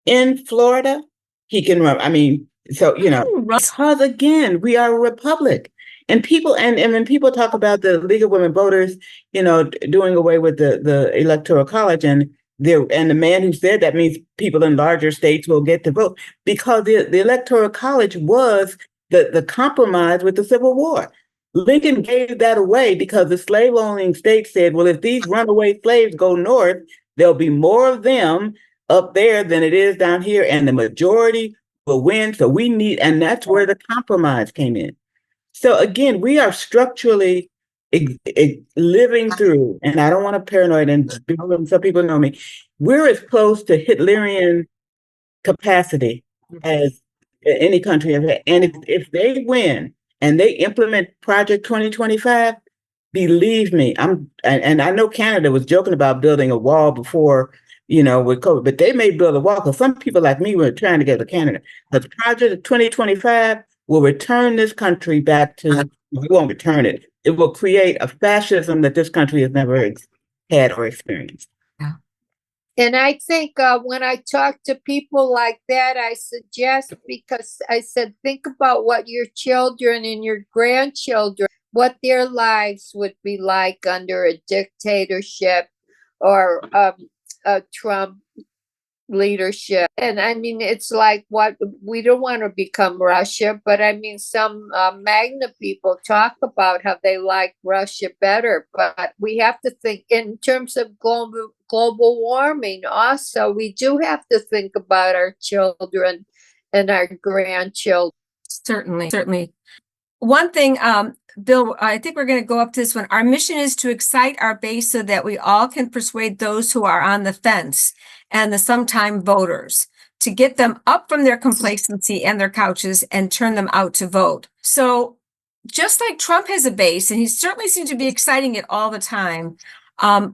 in Florida. He can run. I mean, so, because again, we are a republic. And people, and when people talk about the League of Women Voters, doing away with the Electoral College, and the man who said that means people in larger states will get to vote, because the Electoral College was the compromise with the Civil War. Lincoln gave that away because the slave-owning states said, well, if these runaway slaves go north, there'll be more of them up there than it is down here, and the majority will win. So and that's where the compromise came in. So again, we are structurally living through, and I don't want to paranoid, and some people know me, we're as close to Hitlerian capacity as any country ever had. And if they win and they implement Project 2025, believe me, and I know Canada was joking about building a wall before, with COVID, but they may build a wall, because some people like me were trying to get to Canada. But Project 2025 will return this country back to, we won't return it. It will create a fascism that this country has never had or experienced. Yeah. And I think when I talk to people like that, I suggest, because I said, think about what your children and your grandchildren what their lives would be like under a dictatorship or a Trump leadership. And I mean, it's like, what, we don't want to become Russia, but I mean, some magna people talk about how they like Russia better, but we have to think in terms of global warming. Also, we do have to think about our children and our grandchildren. Certainly. One thing, Bill, I think we're going to go up to this one. Our mission is to excite our base so that we all can persuade those who are on the fence and the sometime voters to get them up from their complacency and their couches and turn them out to vote. So just like Trump has a base, and he certainly seems to be exciting it all the time,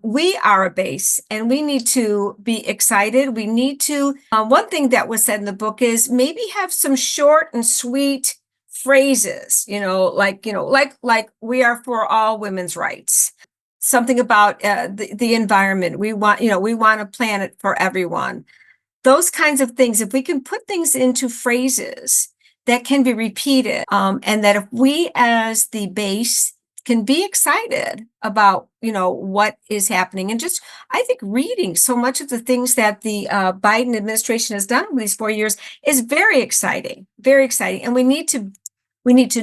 we are a base and we need to be excited. We need to, one thing that was said in the book is maybe have some short and sweet phrases, like we are for all women's rights. Something about the environment. We want a planet for everyone. Those kinds of things. If we can put things into phrases that can be repeated, and that if we as the base can be excited about, what is happening, and just, I think reading so much of the things that the Biden administration has done in these 4 years is very exciting, and we need to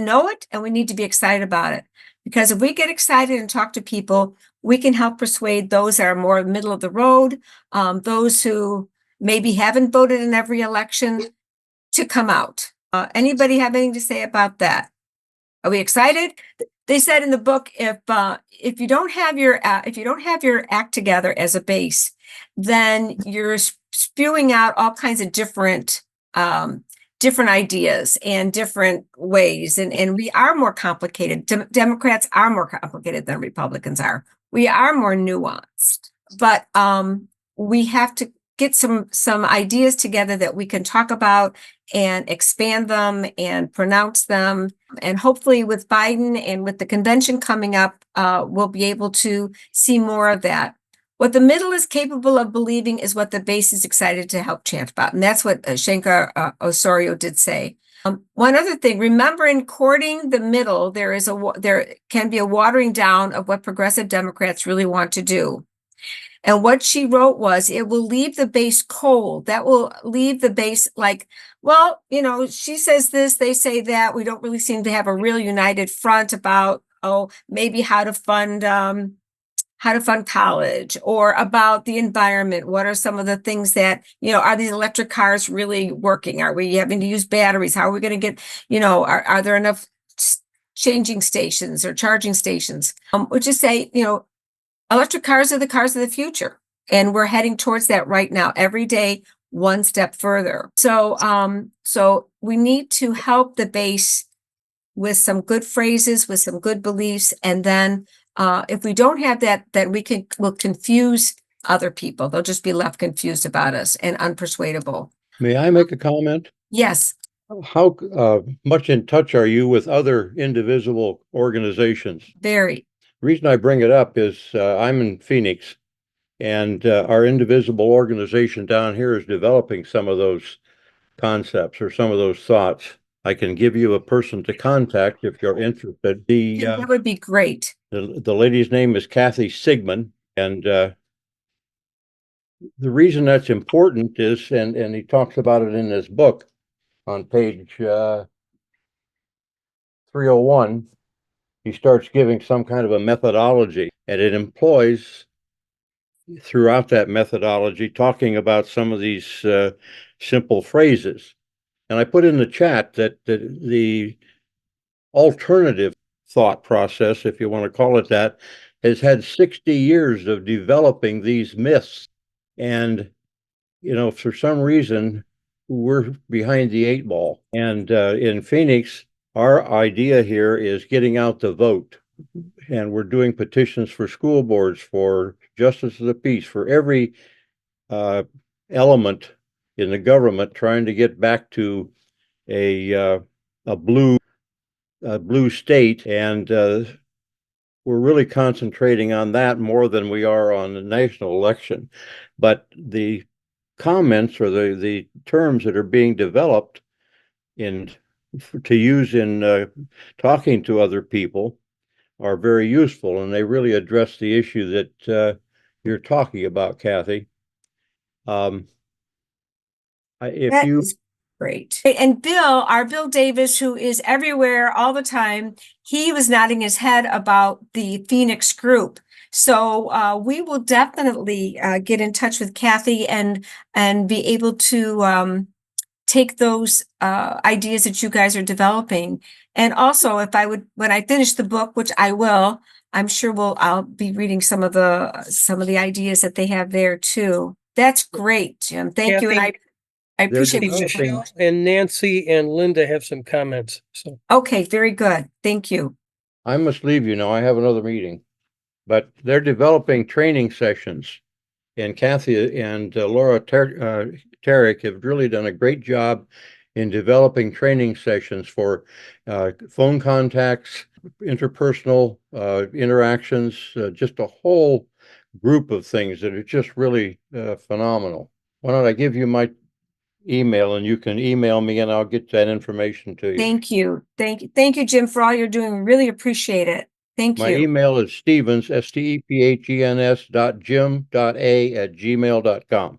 know it, and we need to be excited about it, because if we get excited and talk to people, we can help persuade those that are more middle of the road, those who maybe haven't voted in every election, to come out. Anybody have anything to say about that? Are we excited? They said in the book, if you don't have your act together as a base, then you're spewing out all kinds of different ideas and different ways, and we are more complicated. Democrats are more complicated than Republicans are. We are more nuanced, but we have to get some ideas together that we can talk about and expand them and pronounce them. And hopefully with Biden and with the convention coming up, we'll be able to see more of that. What the middle is capable of believing is what the base is excited to help chant about. And that's what Shankar Osorio did say. One other thing, remember, in courting the middle, there can be a watering down of what progressive Democrats really want to do. And what she wrote was, it will leave the base cold. That will leave the base like, well, she says this, they say that. We don't really seem to have a real united front about, maybe how to fund college, or about the environment. What are some of the things that, are these electric cars really working? Are we having to use batteries? How are we going to get, are there enough changing stations or charging stations? Which is say, electric cars are the cars of the future, and we're heading towards that right now, every day, one step further. So we need to help the base with some good phrases, with some good beliefs, and then if we don't have that, then we'll confuse other people. They'll just be left confused about us and unpersuadable. May I make a comment? Yes. How much in touch are you with other indivisible organizations? Very. The reason I bring it up is I'm in Phoenix, and our indivisible organization down here is developing some of those concepts or some of those thoughts. I can give you a person to contact if you're interested. That would be great. The lady's name is Kathy Sigmund, and the reason that's important is, and he talks about it in his book on page 301, he starts giving some kind of a methodology, and it employs throughout that methodology talking about some of these simple phrases. And I put in the chat that the alternative thought process, if you want to call it that, has had 60 years of developing these myths. And, for some reason, we're behind the 8 ball. And in Phoenix, our idea here is getting out the vote. And we're doing petitions for school boards, for justice of the peace, for every element in the government, trying to get back to a blue state. And we're really concentrating on that more than we are on the national election. But the comments or the terms that are being developed to use in talking to other people are very useful, and they really address the issue that you're talking about, Kathy. That is great. And our Bill Davis, who is everywhere all the time, he was nodding his head about the Phoenix group. So we will definitely get in touch with Kathy and be able to take those ideas that you guys are developing. And also, when I finish the book, which I will, I'm sure I'll be reading some of the ideas that they have there too. That's great, Jim. Thank you. And I appreciate Michelle and Nancy and Linda have some comments. So okay, very good. Thank you. I must leave you now. I have another meeting, but they're developing training sessions, and Kathy and Laura Tarek have really done a great job in developing training sessions for phone contacts, interpersonal interactions, just a whole group of things that are just really phenomenal. Why don't I give you my email and you can email me and I'll get that information to you. Thank you. Thank you, Jim, for all you're doing. Really appreciate it. Thank you. My email is Stevens, STEPHENS.Jim.A@gmail.com.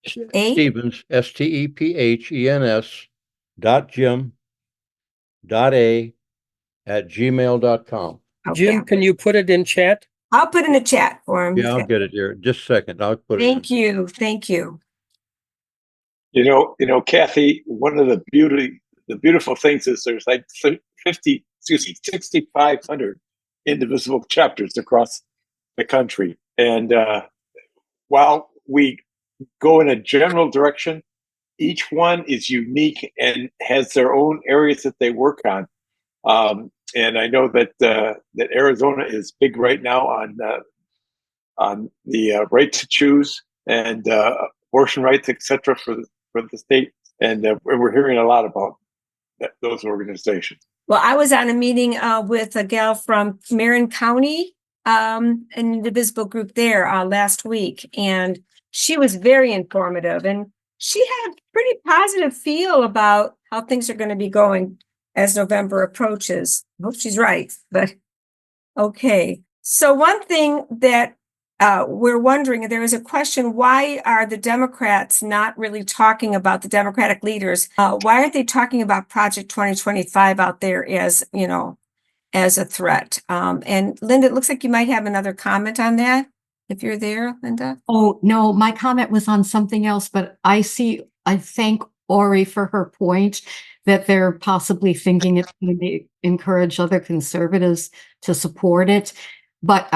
.Jim.A. Stevens, STEPHENS.A@gmail.com. Jim, can you put it in chat? I'll put in a chat for him. Yeah, I'll get it here. Just a second. I'll put it in. Thank you. Thank you. You know, Kathy, one of the beautiful things is there's like 6,500 indivisible chapters across the country. And while we go in a general direction, each one is unique and has their own areas that they work on. And I know that Arizona is big right now on the right to choose and abortion rights, etc., for the state. And we're hearing a lot about those organizations. Well, I was on a meeting with a gal from Marin County, an Indivisible group there last week, and she was very informative, and she had a pretty positive feel about how things are going to be going as November approaches. I hope she's right, but okay. So one thing that we're wondering, there was a question, why are the Democrats not really talking about the Democratic leaders? Why aren't they talking about Project 2025 out there as a threat? And Linda, it looks like you might have another comment on that. If you're there, Linda. Oh, no, my comment was on something else, but I thank Ori for her point that they're possibly thinking it's going to encourage other conservatives to support it. But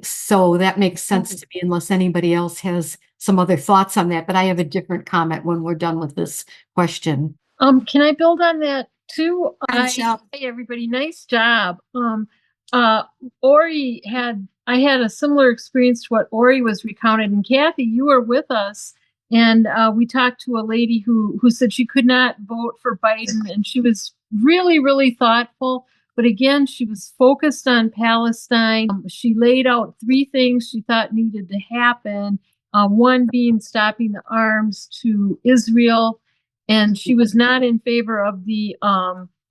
so that makes sense to me unless anybody else has some other thoughts on that. But I have a different comment when we're done with this question. Can I build on that too? Hey, everybody, nice job. Ori I had a similar experience to what Ori was recounted, and Kathy, you were with us, and we talked to a lady who said she could not vote for Biden, and she was really, really thoughtful. But again, she was focused on Palestine. She laid out 3 things she thought needed to happen. One being stopping the arms to Israel. And she was not in favor of the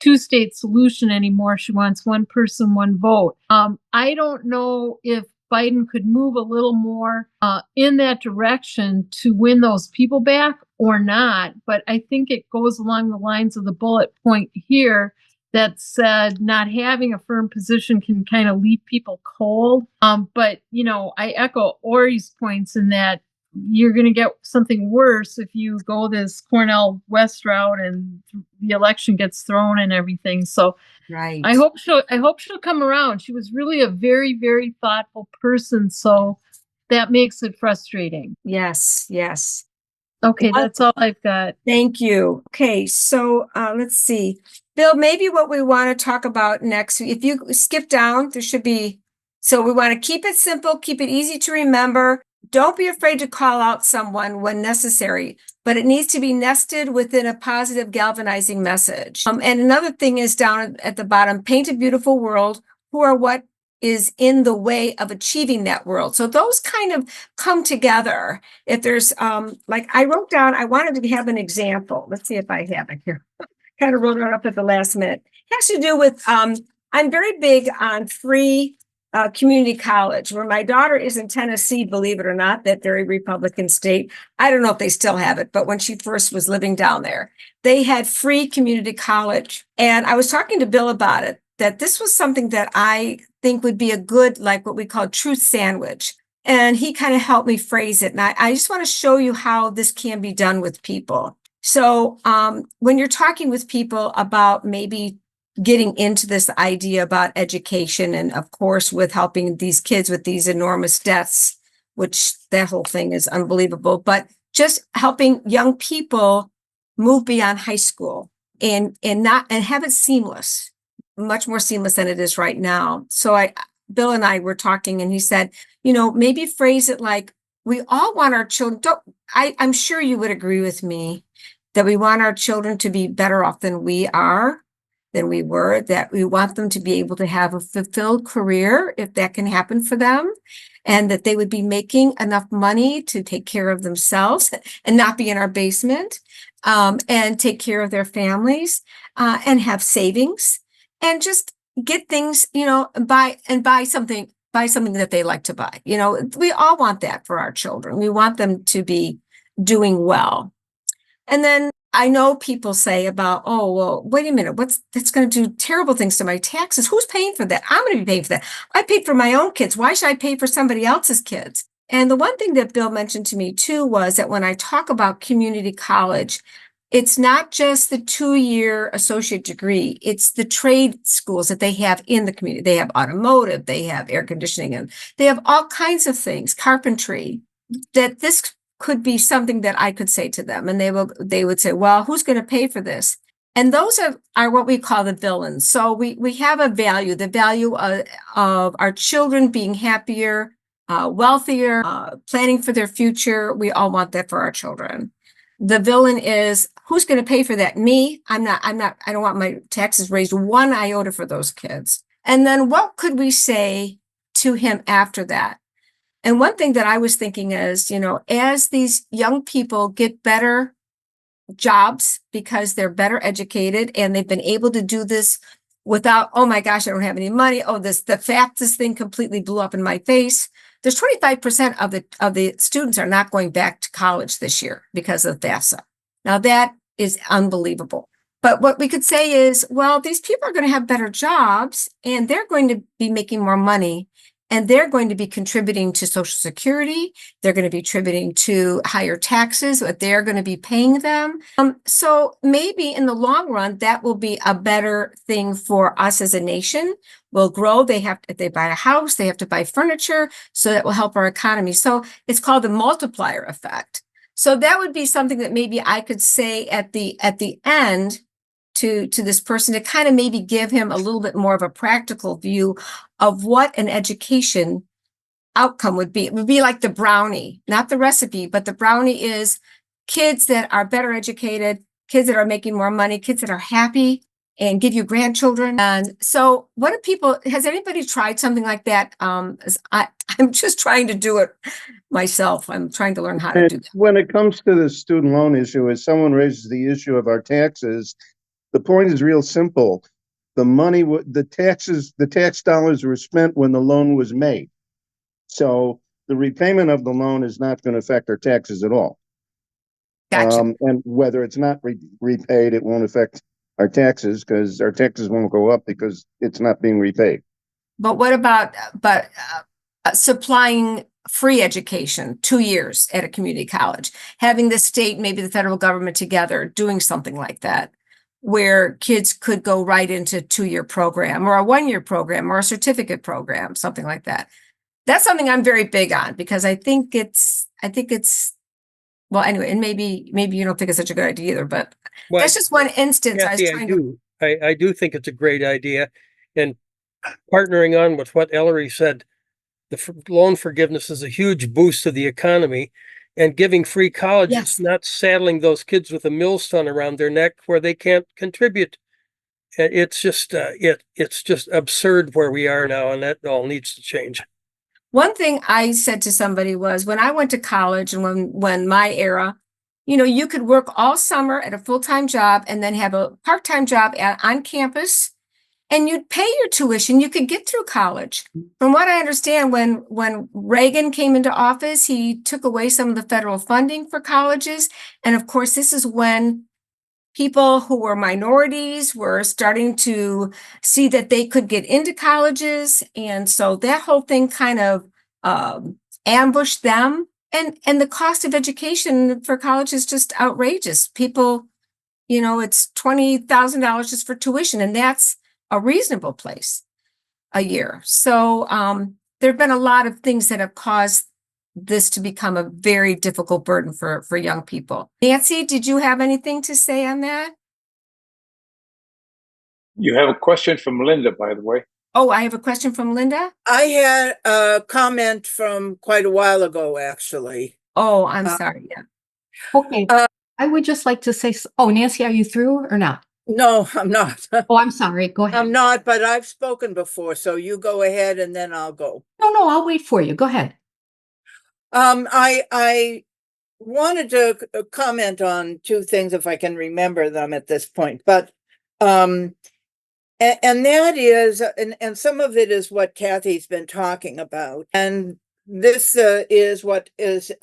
2-state solution anymore. She wants one person, one vote. I don't know if Biden could move a little more in that direction to win those people back or not. But I think it goes along the lines of the bullet point here that said not having a firm position can kind of leave people cold. But, I echo Ori's points in that you're going to get something worse if you go this Cornell West route and the election gets thrown and everything. So right. I hope she'll come around. She was really a very, very thoughtful person. So that makes it frustrating. Yes. Okay, that's all I've got. Thank you. Okay, so let's see. Bill, maybe what we want to talk about next, if you skip down, there should be, so we want to keep it simple, keep it easy to remember. Don't be afraid to call out someone when necessary, but it needs to be nested within a positive, galvanizing message. And another thing is down at the bottom, paint a beautiful world. Who or what is in the way of achieving that world? So those kind of come together. If there's, like I wrote down, I wanted to have an example. Let's see if I have it here. Kind of wrote it up at the last minute. has to do with, I'm very big on free community college. Where my daughter is in Tennessee, believe it or not, that very Republican state. I don't know if they still have it, but when she first was living down there, they had free community college. And I was talking to Bill about it, that this was something that I think would be a good, like what we call truth sandwich. And he kind of helped me phrase it. And I just want to show you how this can be done with people. So when you're talking with people about maybe getting into this idea about education, and of course, with helping these kids with these enormous debts, which that whole thing is unbelievable, but just helping young people move beyond high school and have it seamless, much more seamless than it is right now. So Bill and I were talking, and he said, maybe phrase it like, we all want our children, I'm sure you would agree with me that we want our children to be better off than we were, that we want them to be able to have a fulfilled career if that can happen for them, and that they would be making enough money to take care of themselves and not be in our basement, and take care of their families, and have savings, and just get things, buy something that they like to buy. We all want that for our children. We want them to be doing well. And then I know people say about, oh, well, wait a minute, that's going to do terrible things to my taxes. Who's paying for that? I'm going to be paying for that. I paid for my own kids. Why should I pay for somebody else's kids? And the one thing that Bill mentioned to me too was that when I talk about community college, it's not just the 2-year associate degree, it's the trade schools that they have in the community. They have automotive, they have air conditioning, and they have all kinds of things, carpentry, that this could be something that I could say to them, and they would say, well, who's going to pay for this? And those are what we call the villains. So we have a value, the value of our children being happier, wealthier, planning for their future. We all want that for our children. The villain is, who's going to pay for that? Me. I don't want my taxes raised 1 iota for those kids. And then what could we say to him after that? And one thing that I was thinking is, as these young people get better jobs because they're better educated and they've been able to do this without, oh my gosh, I don't have any money. Oh, the FAFSA thing completely blew up in my face. There's 25% of the students are not going back to college this year because of FAFSA. Now that is unbelievable. But what we could say is, well, these people are going to have better jobs and they're going to be making more money. And they're going to be contributing to Social Security. They're going to be contributing to higher taxes, but they're going to be paying them. So maybe in the long run, that will be a better thing for us as a nation. We'll grow. If they buy a house, they have to buy furniture. So that will help our economy. So it's called the multiplier effect. So that would be something that maybe I could say at the end to this person, to kind of maybe give him a little bit more of a practical view of what an education outcome would be. It would be like the brownie, not the recipe, but the brownie is kids that are better educated, kids that are making more money, kids that are happy and give you grandchildren. And so has anybody tried something like that? I'm just trying to do it myself. I'm trying to learn how to do that. When it comes to the student loan issue, as someone raises the issue of our taxes, the point is real simple. The tax dollars were spent when the loan was made. So the repayment of the loan is not going to affect our taxes at all. Gotcha. And whether it's not repaid, it won't affect our taxes because our taxes won't go up because it's not being repaid. But what about supplying free education, 2 years at a community college, having the state, maybe the federal government together, doing something like that, where kids could go right into a 2-year program or a 1-year program or a certificate program, something like that. That's something I'm very big on because I think it's, well, anyway, and maybe you don't think it's such a good idea either, but that's just one instance. Kathy, I do think it's a great idea. And partnering on with what Ellery said, the loan forgiveness is a huge boost to the economy. And giving free college is not saddling those kids with a millstone around their neck where they can't contribute. It's just absurd where we are now, and that all needs to change. One thing I said to somebody was when I went to college and when my era, you could work all summer at a full-time job and then have a part-time job on campus and you'd pay your tuition, you could get through college. From what I understand, when Reagan came into office, he took away some of the federal funding for colleges. And of course, this is when people who were minorities were starting to see that they could get into colleges. And so that whole thing kind of ambushed them. And the cost of education for college is just outrageous. People, it's $20,000 just for tuition, and that's a reasonable place a year. So there have been a lot of things that have caused this to become a very difficult burden for young people. Nancy, did you have anything to say on that? You have a question from Linda, by the way. Oh, I have a question from Linda. I had a comment from quite a while ago, actually. Oh, I'm sorry. Yeah. Okay. I would just like to say, oh, Nancy, are you through or not? No, I'm not. Oh, I'm sorry. Go ahead. I'm not, but I've spoken before, so you go ahead and then I'll go. No, I'll wait for you. Go ahead. I wanted to comment on two things if I can remember them at this point, but and that is, and some of it is what Kathy's been talking about, and this is what is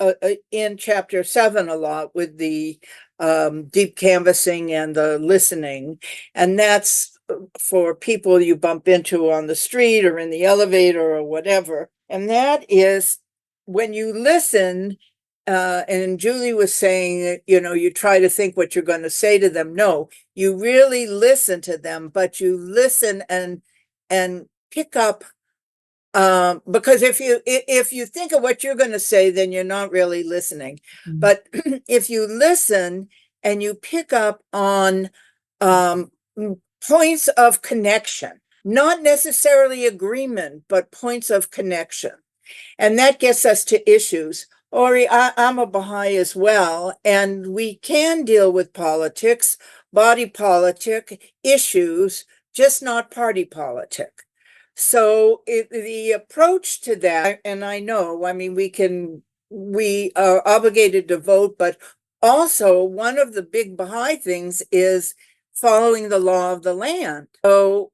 in chapter 7 a lot with the deep canvassing and the listening, and that's for people you bump into on the street or in the elevator or whatever, and that is when you listen. And Julie was saying, you try to think what you're going to say to them. No, you really listen to them, but you listen and pick up. Because if you think of what you're going to say, then you're not really listening. Mm-hmm. But if you listen and you pick up on points of connection, not necessarily agreement, but points of connection, and that gets us to issues. Ori, I'm a Baha'i as well, and we can deal with politics, body politic issues, just not party politic. So the approach to that, and I know, I mean, we are obligated to vote, but also one of the big Baha'i things is following the law of the land. So,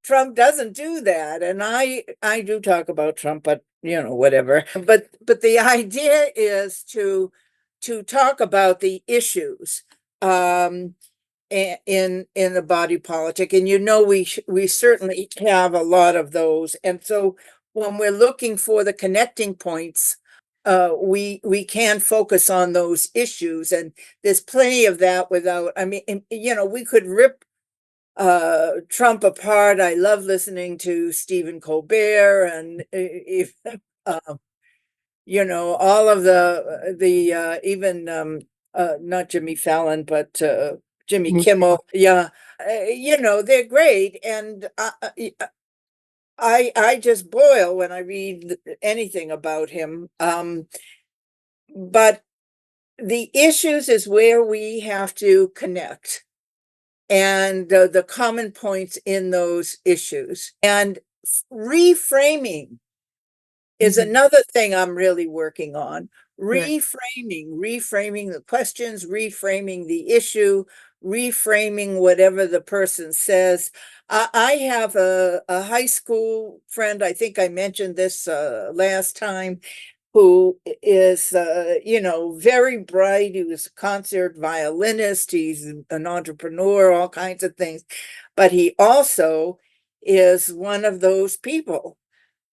Trump doesn't do that. And I do talk about Trump, but whatever. But the idea is to talk about the issues in the body politic. And we certainly have a lot of those. And so when we're looking for the connecting points, we can focus on those issues, and there's plenty of that without, we could rip Trump apart. I love listening to Stephen Colbert and all of the even not Jimmy Fallon, but Jimmy Kimmel. Yeah, they're great, and I just boil when I read anything about him. But the issues is where we have to connect, and the common points in those issues, and reframing is another thing I'm really working on. Reframing the questions, reframing the issue, reframing whatever the person says. I have a high school friend, I think I mentioned this last time, who is, very bright. He was a concert violinist. He's an entrepreneur, all kinds of things. But he also is one of those people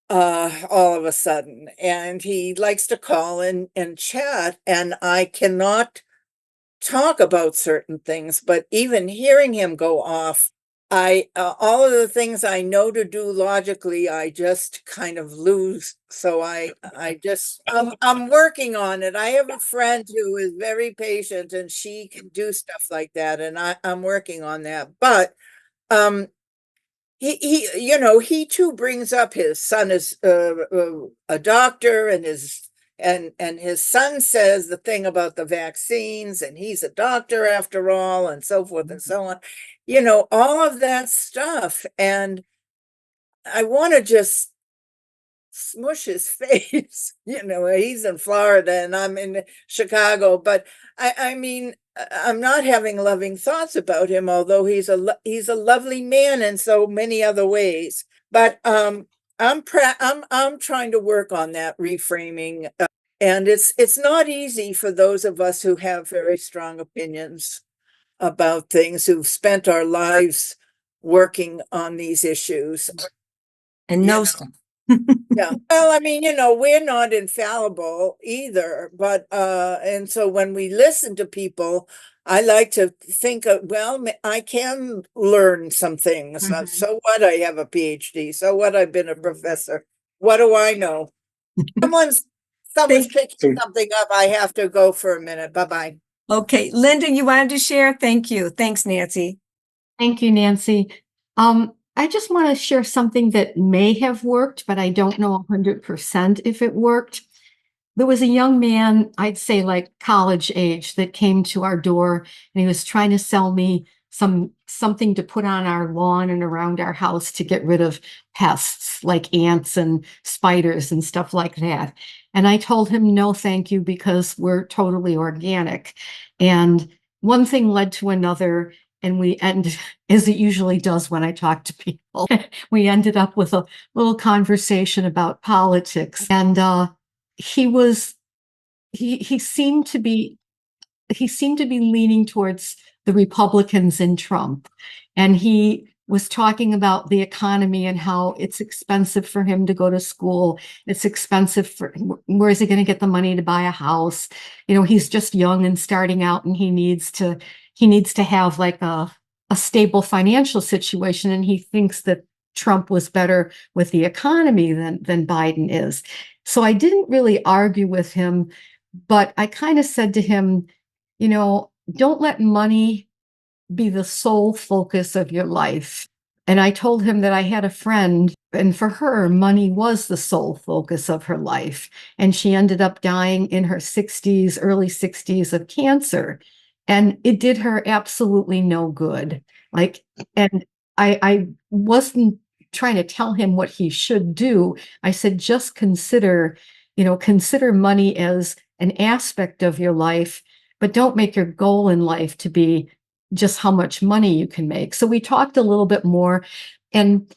all of a sudden. And he likes to call and chat. And I cannot talk about certain things, but even hearing him go off, all of the things I know to do logically, I just kind of lose. So I'm working on it. I have a friend who is very patient, and she can do stuff like that, and I'm working on that. But he too brings up his son is a doctor, and his son says the thing about the vaccines, and he's a doctor after all, and so forth and so on. All of that stuff. And I want to just smush his face. He's in Florida and I'm in Chicago. But I mean, I'm not having loving thoughts about him, although he's a lovely man in so many other ways. But I'm trying to work on that reframing, and it's not easy for those of us who have very strong opinions about things, who've spent our lives working on these issues And know stuff. Yeah. Well, I mean, we're not infallible either, but and so when we listen to people, I like to think of, well, I can learn some things. Mhm. So what? I have a PhD. So what? I've been a professor. What do I know? Someone's picking something up. I have to go for a minute. Bye-bye. Okay, Linda, you wanted to share? Thank you. Thanks, Nancy. Thank you, Nancy. I just want to share something that may have worked, but I don't know 100% if it worked. There was a young man, I'd say like college age, that came to our door, and he was trying to sell me something to put on our lawn and around our house to get rid of pests like ants and spiders and stuff like that. And I told him, no, thank you, because we're totally organic. And one thing led to another, and we ended, as it usually does when I talk to people, we ended up with a little conversation about politics. And he seemed to be leaning towards the Republicans and Trump. And he was talking about the economy and how it's expensive for him to go to school. It's expensive for, where is he going to get the money to buy a house? He's just young and starting out, and he needs to have like a stable financial situation. And he thinks that Trump was better with the economy than Biden is. So I didn't really argue with him, but I kind of said to him, don't let money be the sole focus of your life. And I told him that I had a friend, and for her, money was the sole focus of her life. And she ended up dying in her 60s, early 60s of cancer. And it did her absolutely no good. And I wasn't trying to tell him what he should do. I said, just consider money as an aspect of your life, but don't make your goal in life to be just how much money you can make. So we talked a little bit more, and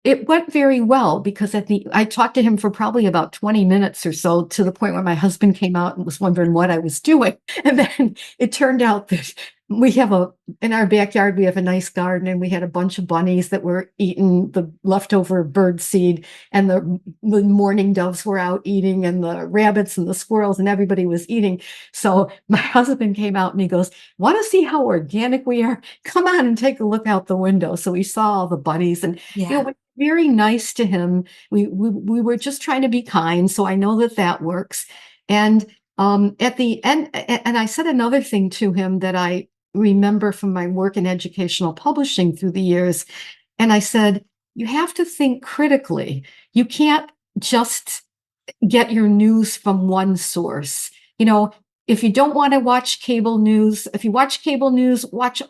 it went very well, because I talked to him for probably about 20 minutes or so, to the point where my husband came out and was wondering what I was doing. And then it turned out that in our backyard, we have a nice garden, and we had a bunch of bunnies that were eating the leftover bird seed, and the mourning doves were out eating, and the rabbits and the squirrels, and everybody was eating. So my husband came out and he goes, want to see how organic we are? Come on and take a look out the window. So we saw all the bunnies, and very nice to him. We were just trying to be kind. So I know that works. And at the end, and I said another thing to him that I remember from my work in educational publishing through the years. And I said, you have to think critically. You can't just get your news from one source. If you don't want to watch cable news, if you watch cable news, watch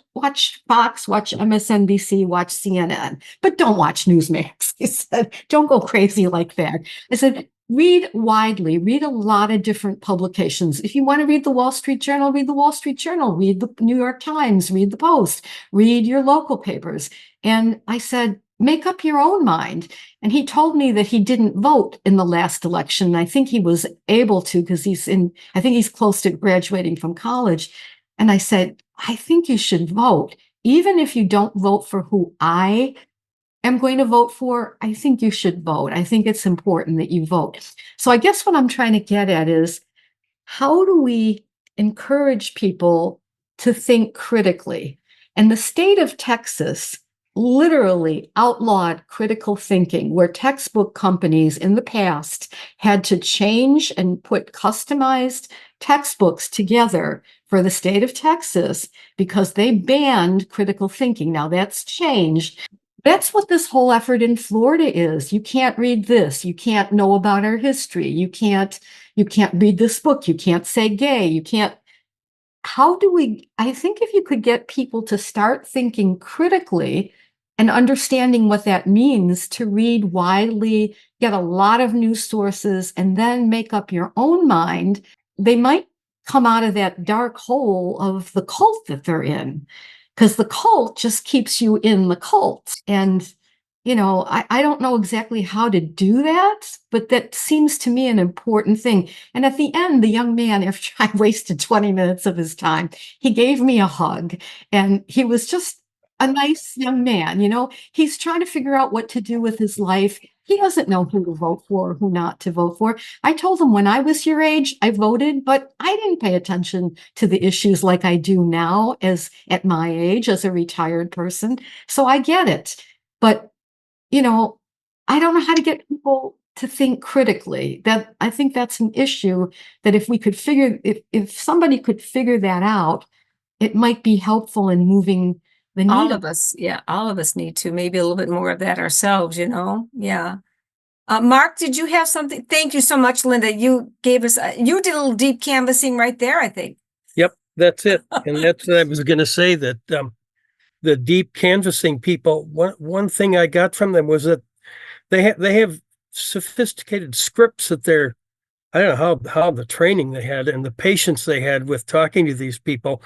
Fox, watch MSNBC, watch CNN, but don't watch Newsmax. He said, don't go crazy like that. I said, read widely, read a lot of different publications. If you want to read the Wall Street Journal, read the Wall Street Journal, read the New York Times, read the Post, read your local papers. And I said, make up your own mind. And he told me that he didn't vote in the last election. I think he was able to, because I think he's close to graduating from college. And I said, I think you should vote. Even if you don't vote for who I am going to vote for, I think you should vote. I think it's important that you vote. So I guess what I'm trying to get at is, how do we encourage people to think critically? And the state of Texas literally outlawed critical thinking, where textbook companies in the past had to change and put customized textbooks together for the state of Texas because they banned critical thinking. Now that's changed. That's what this whole effort in Florida is. You can't read this. You can't know about our history. You can't read this book. You can't say gay. You can't. I think if you could get people to start thinking critically and understanding what that means, to read widely, get a lot of news sources, and then make up your own mind, they might come out of that dark hole of the cult that they're in, because the cult just keeps you in the cult. And, I don't know exactly how to do that, but that seems to me an important thing. And at the end, the young man, after I wasted 20 minutes of his time, he gave me a hug, and he was just a nice young man. He's trying to figure out what to do with his life. He doesn't know who to vote for or who not to vote for. I told him when I was your age, I voted, but I didn't pay attention to the issues like I do now at my age as a retired person. So I get it. But, I don't know how to get people to think critically. That I think that's an issue that if somebody could figure that out, it might be helpful in moving the needle. All of us need to maybe a little bit more of that ourselves, Yeah. Mark, did you have something? Thank you so much, Linda. You gave us, you did a little deep canvassing right there, I think. Yep, that's it. And that's what I was going to say, that the deep canvassing people, one thing I got from them was that they have sophisticated scripts that I don't know how the training they had and the patience they had with talking to these people.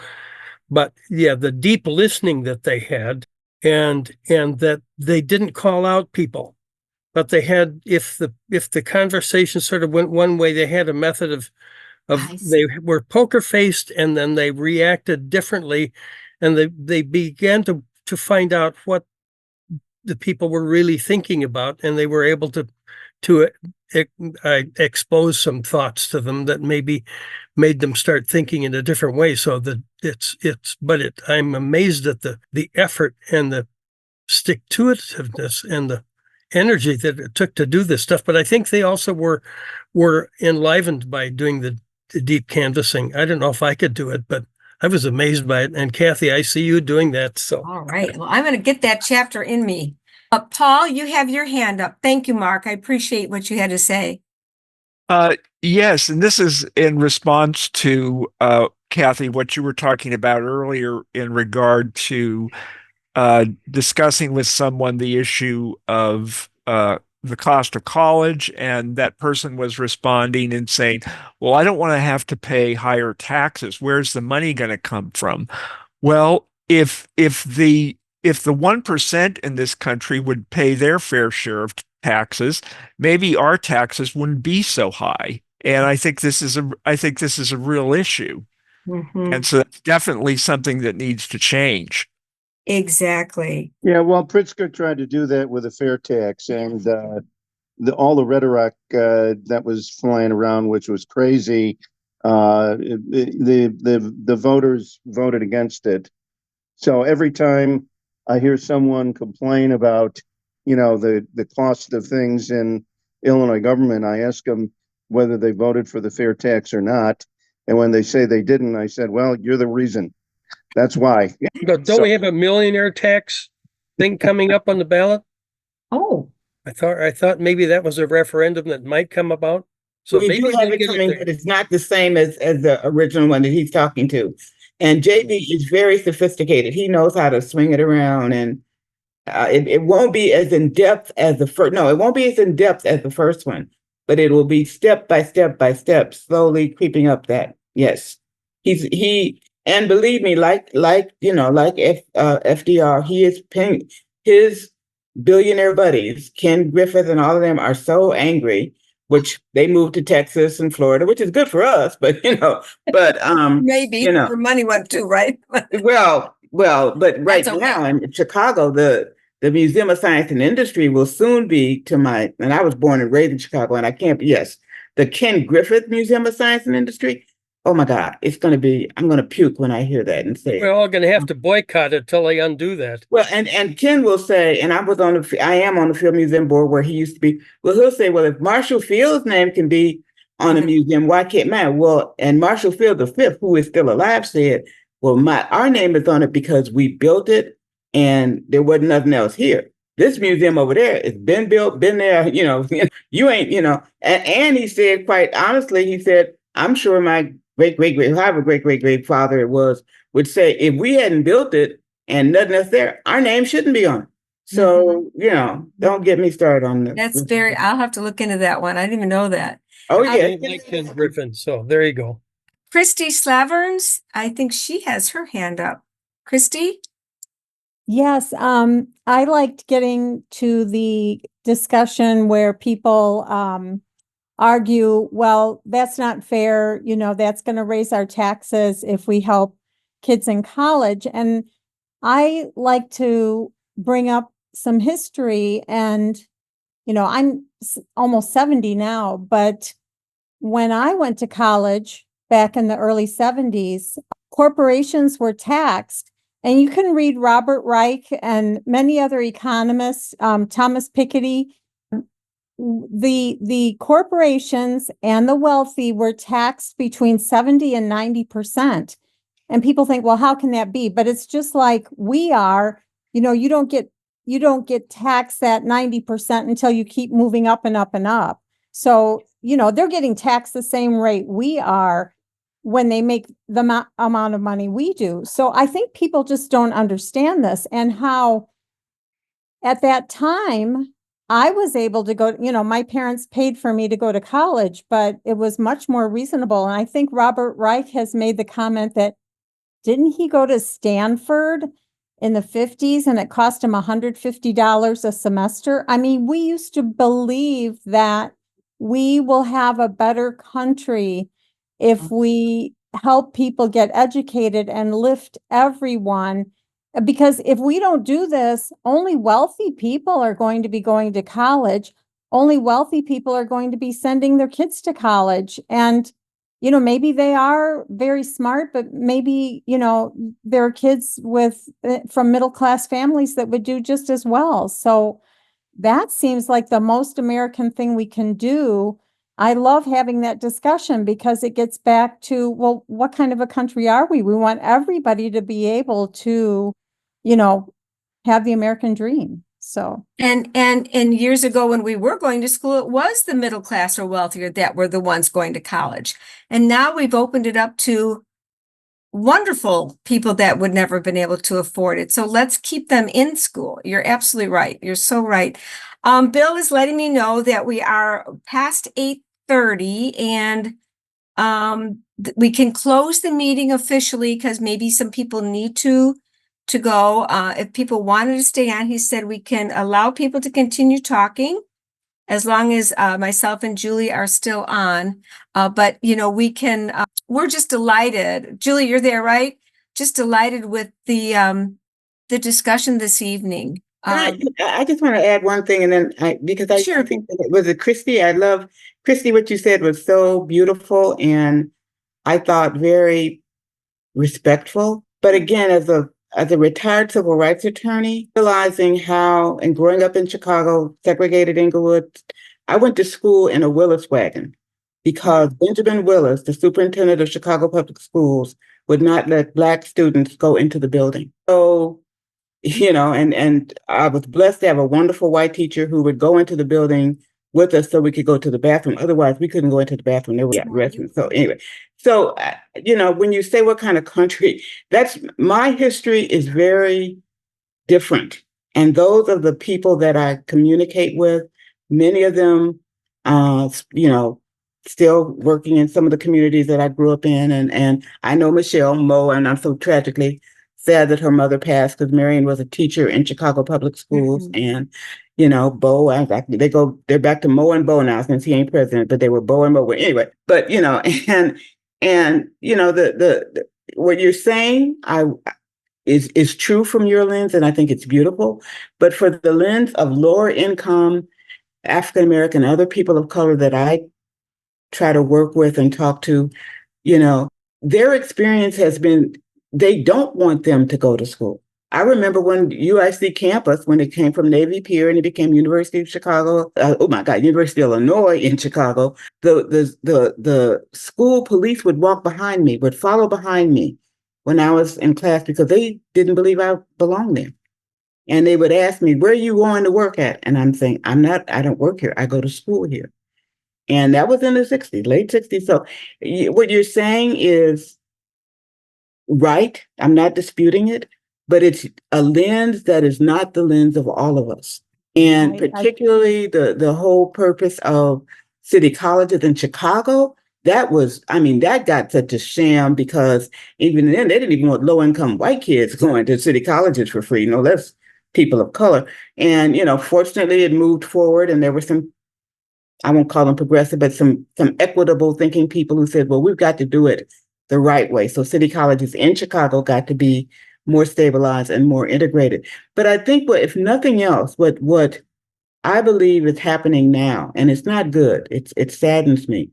But yeah, the deep listening that they had, and that they didn't call out people, but they had, if the conversation sort of went one way, they had a method of they were poker faced, and then they reacted differently, and they began to find out what the people were really thinking about, and they were able to expose some thoughts to them that maybe made them start thinking in a different way. So that I'm amazed at the effort and the stick-to-itiveness and the energy that it took to do this stuff. But I think they also were enlivened by doing the deep canvassing. I don't know if I could do it, but I was amazed by it. And Kathy, I see you doing that. So all right. Well, I'm going to get that chapter in me. Paul, you have your hand up. Thank you, Mark. I appreciate what you had to say. Yes, and this is in response to Kathy, what you were talking about earlier in regard to discussing with someone the issue of the cost of college, and that person was responding and saying, well, I don't want to have to pay higher taxes. Where's the money going to come from? Well, if the 1% in this country would pay their fair share of taxes, maybe our taxes wouldn't be so high. And I think this is a real issue. Mm-hmm. And so that's definitely something that needs to change. Exactly. Yeah, well, Pritzker tried to do that with a fair tax, and all the rhetoric that was flying around, which was crazy, the voters voted against it. So every time I hear someone complain about, the cost of things in Illinois government, I ask them whether they voted for the fair tax or not. And when they say they didn't, I said, well, you're the reason. That's why. But don't we have a millionaire tax thing coming up on the ballot? Oh, I thought maybe that was a referendum that might come about. So we maybe do have it coming, but it's not the same as the original one that he's talking to. And JB is very sophisticated. He knows how to swing it around, and it won't be as in depth as the first. No, it won't be as in depth as the first one, but it will be step by step by step, slowly creeping up that. Yes, and believe me, like FDR, he is paying his billionaire buddies, Ken Griffith and all of them are so angry, which they moved to Texas and Florida, which is good for us, but maybe your money went too, right? but right now in Chicago, the Museum of Science and Industry will soon be and I was born and raised in Chicago, and the Ken Griffith Museum of Science and Industry. Oh my God, I'm going to puke when I hear that and say, we're all going to have to boycott it till they undo that. Well, and Ken will say, and I am on the Field Museum Board where he used to be. Well, he'll say, well, if Marshall Field's name can be on a museum, why can't mine? Well, and Marshall Field V, who is still alive, said, well, our name is on it because we built it and there wasn't nothing else here. This museum over there, it's been built, been there, you ain't, and he said, quite honestly, he said, I'm sure my however great-great-great-father it was, would say, if we hadn't built it and nothing else there, our name shouldn't be on it. So, don't get me started on this. I'll have to look into that one. I didn't even know that. Oh, yeah. Like Ken Griffin. So there you go. Christy Slaverns, I think she has her hand up. Christy? Yes, I liked getting to the discussion where people argue, well, that's not fair, that's going to raise our taxes if we help kids in college. And I like to bring up some history, and I'm almost 70 now, but when I went to college back in the early 70s, corporations were taxed. And you can read Robert Reich and many other economists, Thomas Piketty. The corporations and the wealthy were taxed between 70 and 90%. And people think, well, how can that be? But it's just like we are, you don't get taxed at 90% until you keep moving up and up and up. So, they're getting taxed the same rate we are when they make the amount of money we do. So I think people just don't understand this, and how at that time I was able to go, my parents paid for me to go to college, but it was much more reasonable. And I think Robert Reich has made the comment that, didn't he go to Stanford in the 50s and it cost him $150 a semester? I mean, we used to believe that we will have a better country if we help people get educated and lift everyone. Because if we don't do this, only wealthy people are going to be going to college. Only wealthy people are going to be sending their kids to college. And, maybe they are very smart, but maybe, there are kids from middle-class families that would do just as well. So that seems like the most American thing we can do. I love having that discussion because it gets back to, well, what kind of a country are we? We want everybody to be able to, have the American dream. So, and years ago when we were going to school, it was the middle class or wealthier that were the ones going to college. And now we've opened it up to wonderful people that would never have been able to afford it. So let's keep them in school. You're absolutely right. You're so right. Bill is letting me know that we are past 8:30, and we can close the meeting officially because maybe some people need to go. If people wanted to stay on, he said we can allow people to continue talking as long as myself and Julie are still on. But, we can, we're just delighted. Julie, you're there, right? Just delighted with the discussion this evening. I just want to add one thing, and then because I sure. think that it was Christy. I love Christy. What you said was so beautiful, and I thought very respectful. But again, as a retired civil rights attorney, realizing how, and growing up in Chicago, segregated Inglewood, I went to school in a Willis wagon because Benjamin Willis, the superintendent of Chicago Public Schools, would not let Black students go into the building. So, and I was blessed to have a wonderful white teacher who would go into the building with us so we could go to the bathroom. Otherwise, we couldn't go into the bathroom. There were restrooms. So anyway, when you say what kind of country, that's my history is very different. And those are the people that I communicate with, many of them, still working in some of the communities that I grew up in. And I know Michelle Moe, and I'm so tragically sad that her mother passed because Marion was a teacher in Chicago Public Schools. And Bo, they're back to Mo and Bo now since he ain't president, but they were Bo and Mo. Anyway, but and the what you're saying is true from your lens, and I think it's beautiful. But for the lens of lower income African American, other people of color that I try to work with and talk to, their experience has been they don't want them to go to school. I remember when UIC campus, when it came from Navy Pier and it became University of Chicago, University of Illinois in Chicago, the school police would walk behind me, would follow behind me when I was in class because they didn't believe I belonged there. And they would ask me, where are you going to work at? And I'm saying, I don't work here. I go to school here. And that was in the 60s, late 60s. So what you're saying is right. I'm not disputing it, but it's a lens that is not the lens of all of us. And particularly the whole purpose of city colleges in Chicago that was, I mean, that got such a sham because even then they didn't even want low-income white kids going to city colleges for free, no less people of color. And, fortunately it moved forward and there were some, I won't call them progressive, but some equitable thinking people who said, well, we've got to do it the right way. So city colleges in Chicago got to be more stabilized and more integrated. But I think if nothing else, what I believe is happening now, and it's not good, it saddens me,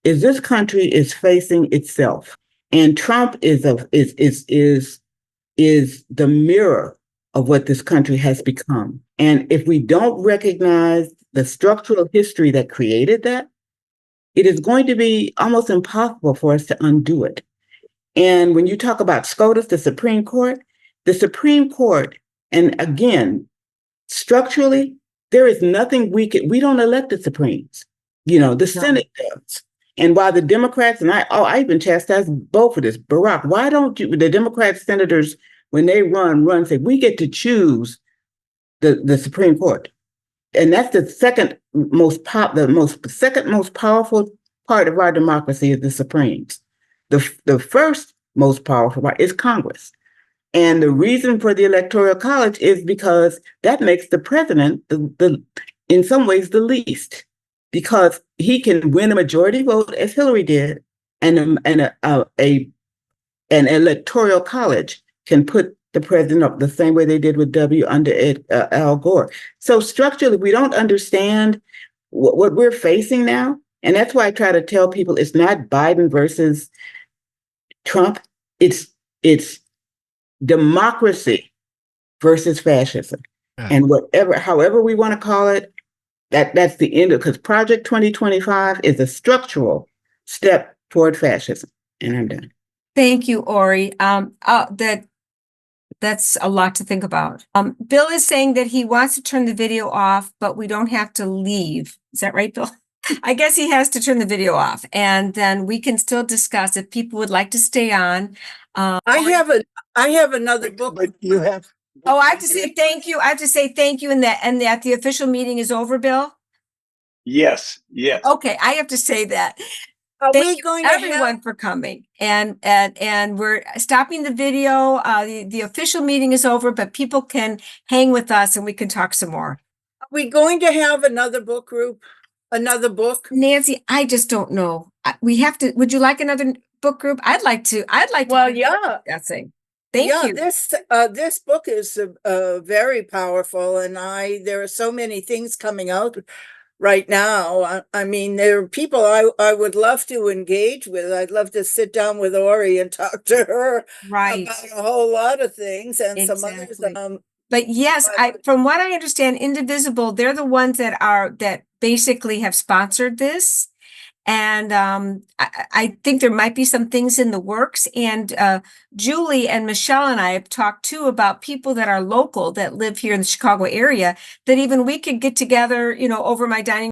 is this country is facing itself. And Trump is the mirror of what this country has become. And if we don't recognize the structural history that created that, it is going to be almost impossible for us to undo it. And when you talk about SCOTUS, the Supreme Court, and again, structurally, there is nothing we don't elect the Supremes. The Senate does. And while the Democrats, and I even chastised both for this, Barack, why don't the Democrat senators, when they run, say, we get to choose the Supreme Court. And that's the second most powerful part of our democracy is the Supremes. The first most powerful part is Congress. And the reason for the Electoral College is because that makes the president in some ways the least, because he can win a majority vote as Hillary did, and an Electoral College can put the president up the same way they did with W under Al Gore. So structurally, we don't understand what we're facing now. And that's why I try to tell people it's not Biden versus Trump. It's democracy versus fascism. And however we want to call it, that's the end of, because Project 2025 is a structural step toward fascism. And I'm done. Thank you, Ori. That's a lot to think about. Bill is saying that he wants to turn the video off, but we don't have to leave. Is that right, Bill? I guess he has to turn the video off, and then we can still discuss if people would like to stay on. I have another book. But you have. Oh, I have to say thank you. I have to say thank you, and that the official meeting is over, Bill. Yes. Okay, I have to say that. Thank you everyone for coming, and we're stopping the video. The official meeting is over, but people can hang with us and we can talk some more. Are we going to have another book group? Another book? Nancy, I just don't know. We have to. Would you like another book group? I'd like to. Well, yeah. Discussing. Thank you. This book is very powerful, and there are so many things coming out right now. I mean, there are people I would love to engage with. I'd love to sit down with Ori and talk to her about a whole lot of things, and some others. But yes, from what I understand, Indivisible, they're the ones that basically have sponsored this. And I think there might be some things in the works. And Julie and Michelle and I have talked too about people that are local that live here in the Chicago area, that even we could get together, over my dining